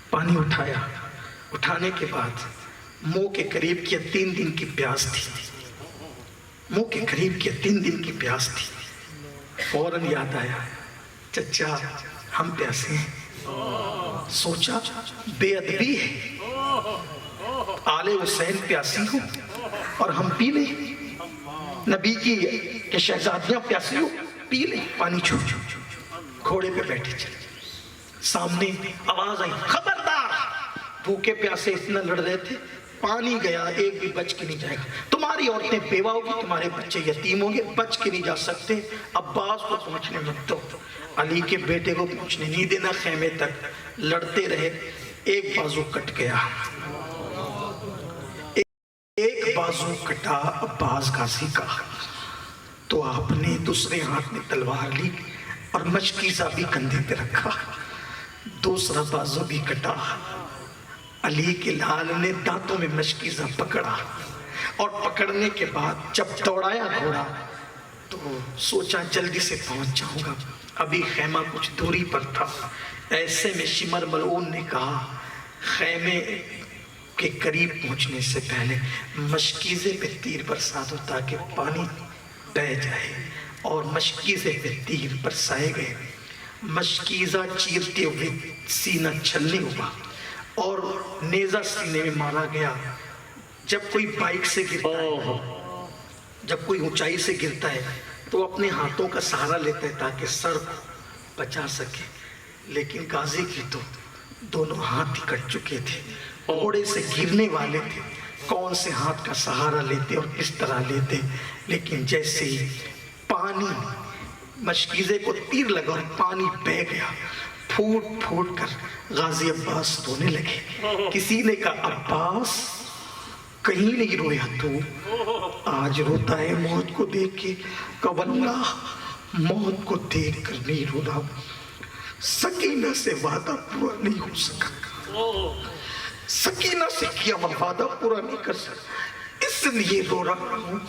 Speaker 1: پانی اٹھایا. اٹھانے کے بعد منہ کے قریب کیا، 3 دن کی پیاس تھی. منہ کے قریب کیا، 3 دن کی پیاس تھی. فوراً یاد آیا چچا ہم پیاسے ہیں. سوچا بے ادبی ہے، آل حسین پیاسی ہو اور ہم پی لیں، نبی کی کہ شہزادیاں پیاسی ہو پی لیں پانی. چھو گھوڑے پہ بیٹھے چلے. سامنے آواز آئی خبردار، بھوکے پیاسے اتنا لڑ رہے تھے، پانی گیا ایک بھی بچ کے نہیں جائے گا. تمہاری عورتیں بیوہ ہوگی، تمہارے بچے یتیم ہوں گے، بچ کے نہیں جا سکتے. عباس کو پہنچنے مت دو، علی کے بیٹے کو پہنچنے نہیں دینا. خیمے تک لڑتے رہے. ایک بازو کٹ گیا، ایک بازو کٹا عباس غازی کا تو آپ نے دوسرے ہاتھ میں تلوار لی اور مشکیزہ بھی کندھے پہ رکھا. دوسرا بازو بھی کٹا. علی کے لال نے دانتوں میں مشکیزہ پکڑا اور پکڑنے کے بعد جب دوڑایا گھوڑا تو سوچا جلدی سے پہنچ جاؤں گا. ابھی خیمہ کچھ دوری پر تھا. ایسے میں شمر ملعون نے کہا خیمے کے قریب پہنچنے سے پہلے مشکیزے پہ تیر برسا دو تاکہ پانی بہہ جائے. اور مشکیزے پہ تیر برسائے گئے. مشکیزہ چیرتے ہوئے سینہ چھلنی ہوا اور نیزہ سینے میں مارا گیا. جب کوئی بائک سے گرتا ہے، جب کوئی اونچائی سے گرتا ہے تو اپنے ہاتھوں کا سہارا لیتا ہے تاکہ سر کو بچا سکے. لیکن غازی کی تو دونوں ہاتھ ہی کٹ چکے تھے، گھوڑے سے گرنے والے تھے. کون سے ہاتھ کا سہارا لیتے اور کس طرح لیتے. لیکن جیسے ہی پانی مشکیزے کو تیر لگا اور پانی بہہ گیا، پھوٹ پھوٹ کر غازی عباس رونے لگے. کسی نے کہا عباس کہیں نہیں رویا تو آج روتا ہے موت کو دیکھ کے. کہ واللہ موت کو دیکھ کر نہیں رو رہا، سکینہ سے وعدہ پورا نہیں ہو سکا، سکینہ سے کیا وعدہ پورا نہیں کر سکا، اس لیے رو رہا ہوں.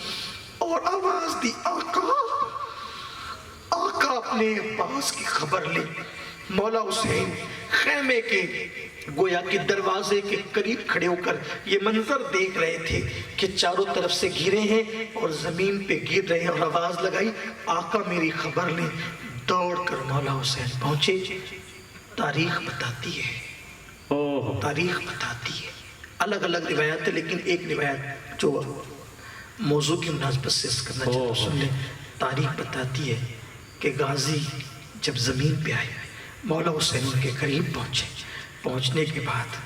Speaker 1: اور آواز دی آقا. آقا اپنے عباس کی خبر لی. مولا حسین خیمے کے گویا کہ دروازے کے قریب کھڑے ہو کر یہ منظر دیکھ رہے تھے کہ چاروں طرف سے گھرے ہیں اور زمین پہ گر رہے ہیں، اور آواز لگائی آقا میری خبر لیں۔ دوڑ کر مولا حسین پہنچے۔ تاریخ بتاتی ہے، تاریخ بتاتی ہے، الگ الگ روایت ہے، لیکن ایک روایت جو موضوع کی مناسبت سے اس کرنا چاہتا ہوں، سن لیں۔ تاریخ بتاتی ہے کہ غازی جب زمین پہ آئے، مولا حسین ان کے قریب پہنچے، پہنچنے کے بعد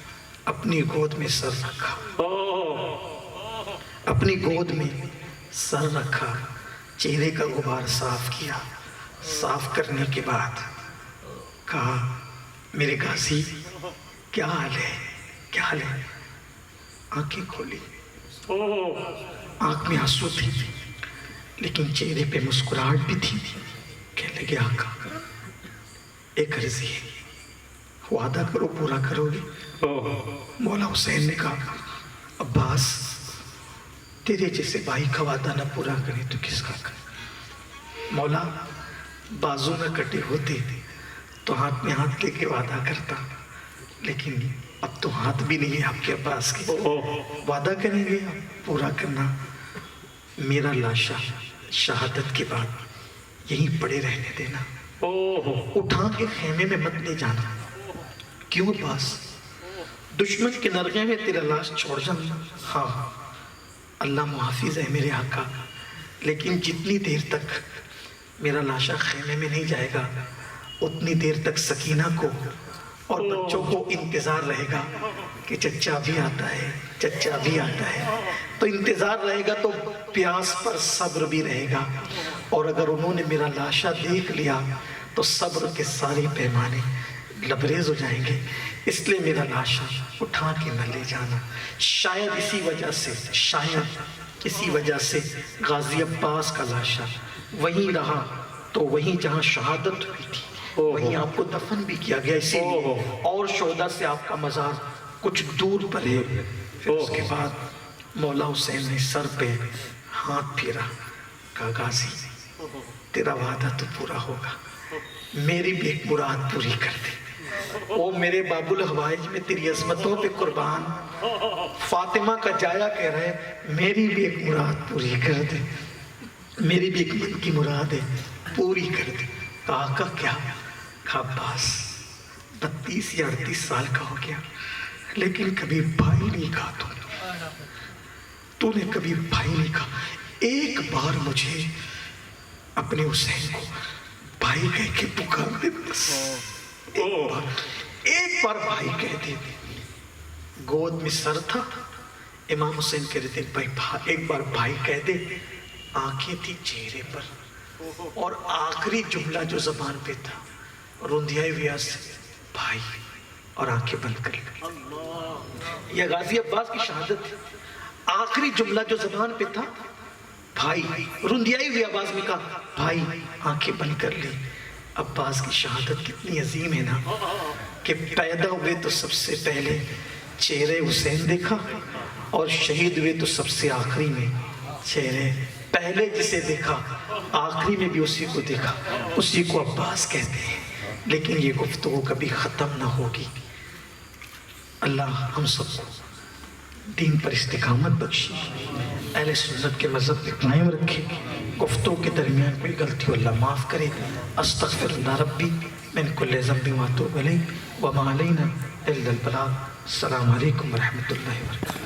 Speaker 1: اپنی گود میں سر رکھا، اپنی گود میں سر رکھا، چہرے کا غبار صاف کیا، صاف کرنے کے بعد کہا میرے غازی کیا حال ہے، کیا حال ہے؟ آنکھیں کھولی، آنکھ میں آنسو تھی لیکن چہرے پہ مسکراہٹ بھی تھی۔ کہنے لگے آقا ایک عرضی ہے، وعدہ کرو پورا کرو گے؟ مولا حسین نے کہا عباس تیرے جیسے بھائی کا وعدہ نہ پورا کرے تو کس کا کرے؟ مولا بازو میں کٹے ہوتے تو ہاتھ میں ہاتھ لے کے وعدہ کرتا، لیکن اب تو ہاتھ بھی نہیں ہے آپ کے عباس کے، وعدہ کریں گے پورا کرنا۔ میرا لاشا شہادت کے بعد یہیں پڑے رہنے دینا، اٹھا کے خیمے میں مت لے جانا۔ کیوں عباس؟ دشمن کے نرغے میں تیرا لاش چھوڑ جانا؟ ہاں اللہ محافظ ہے میرے آقا، لیکن جتنی دیر تک میرا لاشا خیمے میں نہیں جائے گا اتنی دیر تک سکینہ کو اور بچوں کو انتظار رہے گا کہ چچا بھی آتا ہے، چچا بھی آتا ہے۔ تو انتظار رہے گا تو پیاس پر صبر بھی رہے گا، اور اگر انہوں نے میرا لاشا دیکھ لیا تو صبر کے سارے پیمانے لبریز ہو جائیں گے۔ اس لیے میرا لاشا اٹھا کے نہ لے جانا۔ شاید اسی وجہ سے غازی عباس کا لاشا وہیں رہا، تو وہیں جہاں شہادت ہوئی تھی وہیں آپ کو دفن بھی کیا گیا، اسی لیے اور شہداء سے آپ کا مزار کچھ دور پر ہے۔ پھر اس کے بعد مولا حسین نے سر پہ ہاتھ پھیرا، کہا غازی تیرا وعدہ تو پورا ہوگا، میری بھی ایک مراد پوری کر دے۔ او میرے باب الحوائج میں تیری عظمتوں پہ قربان، فاطمہ کا جایا کہہ رہے میری بھی ایک مراد پوری کر دے، میری بھی ایک من کی مراد ہے پوری کر دے۔ کہا آقا کیا؟ کہا عباس 32 یا 38 سال کا ہو گیا لیکن کبھی بھائی نہیں کہا تو نے کبھی بھائی نہیں کہا، ایک بار مجھے اپنے حسین کو بھائی کہہ کے پکار دے، بس ایک بار بھائی کہہ دے۔ گود میں سر تھا، امام حسین کہہ رہے تھے ایک بار بھائی کہہ دے۔ آنکھیں تھی چہرے پر، اور آخری جملہ جو زبان پہ تھا رندھیائے ہوئے سے بھائی، اور آنکھیں بند کر لی۔ یہ غازی عباس کی شہادت ہے۔ آخری جملہ جو زبان پہ تھا بھائی، رندھیائی ہوئی آواز میں کہا بھائی، آنکھیں بند کر لی۔ عباس کی شہادت کتنی عظیم ہے نا، کہ پیدا ہوئے تو سب سے پہلے چہرے حسین دیکھا، اور شہید ہوئے تو سب سے آخری میں چہرے پہلے جسے دیکھا آخری میں بھی اسی کو دیکھا، اسی کو عباس کہتے ہیں۔ لیکن یہ گفتگو کبھی ختم نہ ہوگی۔ اللہ ہم سب کو دین پر استقامت بخشی، اہل سنت کے مذہب پہ قائم رکھے، گفتگو کے درمیان کوئی غلطی ہو اللہ معاف کرے۔ استغفر اللہ ربی من کل ذنب واتوب الیہ وما علینا الا البلاغ۔ السلام علیکم ورحمۃ اللہ وبرکاتہ۔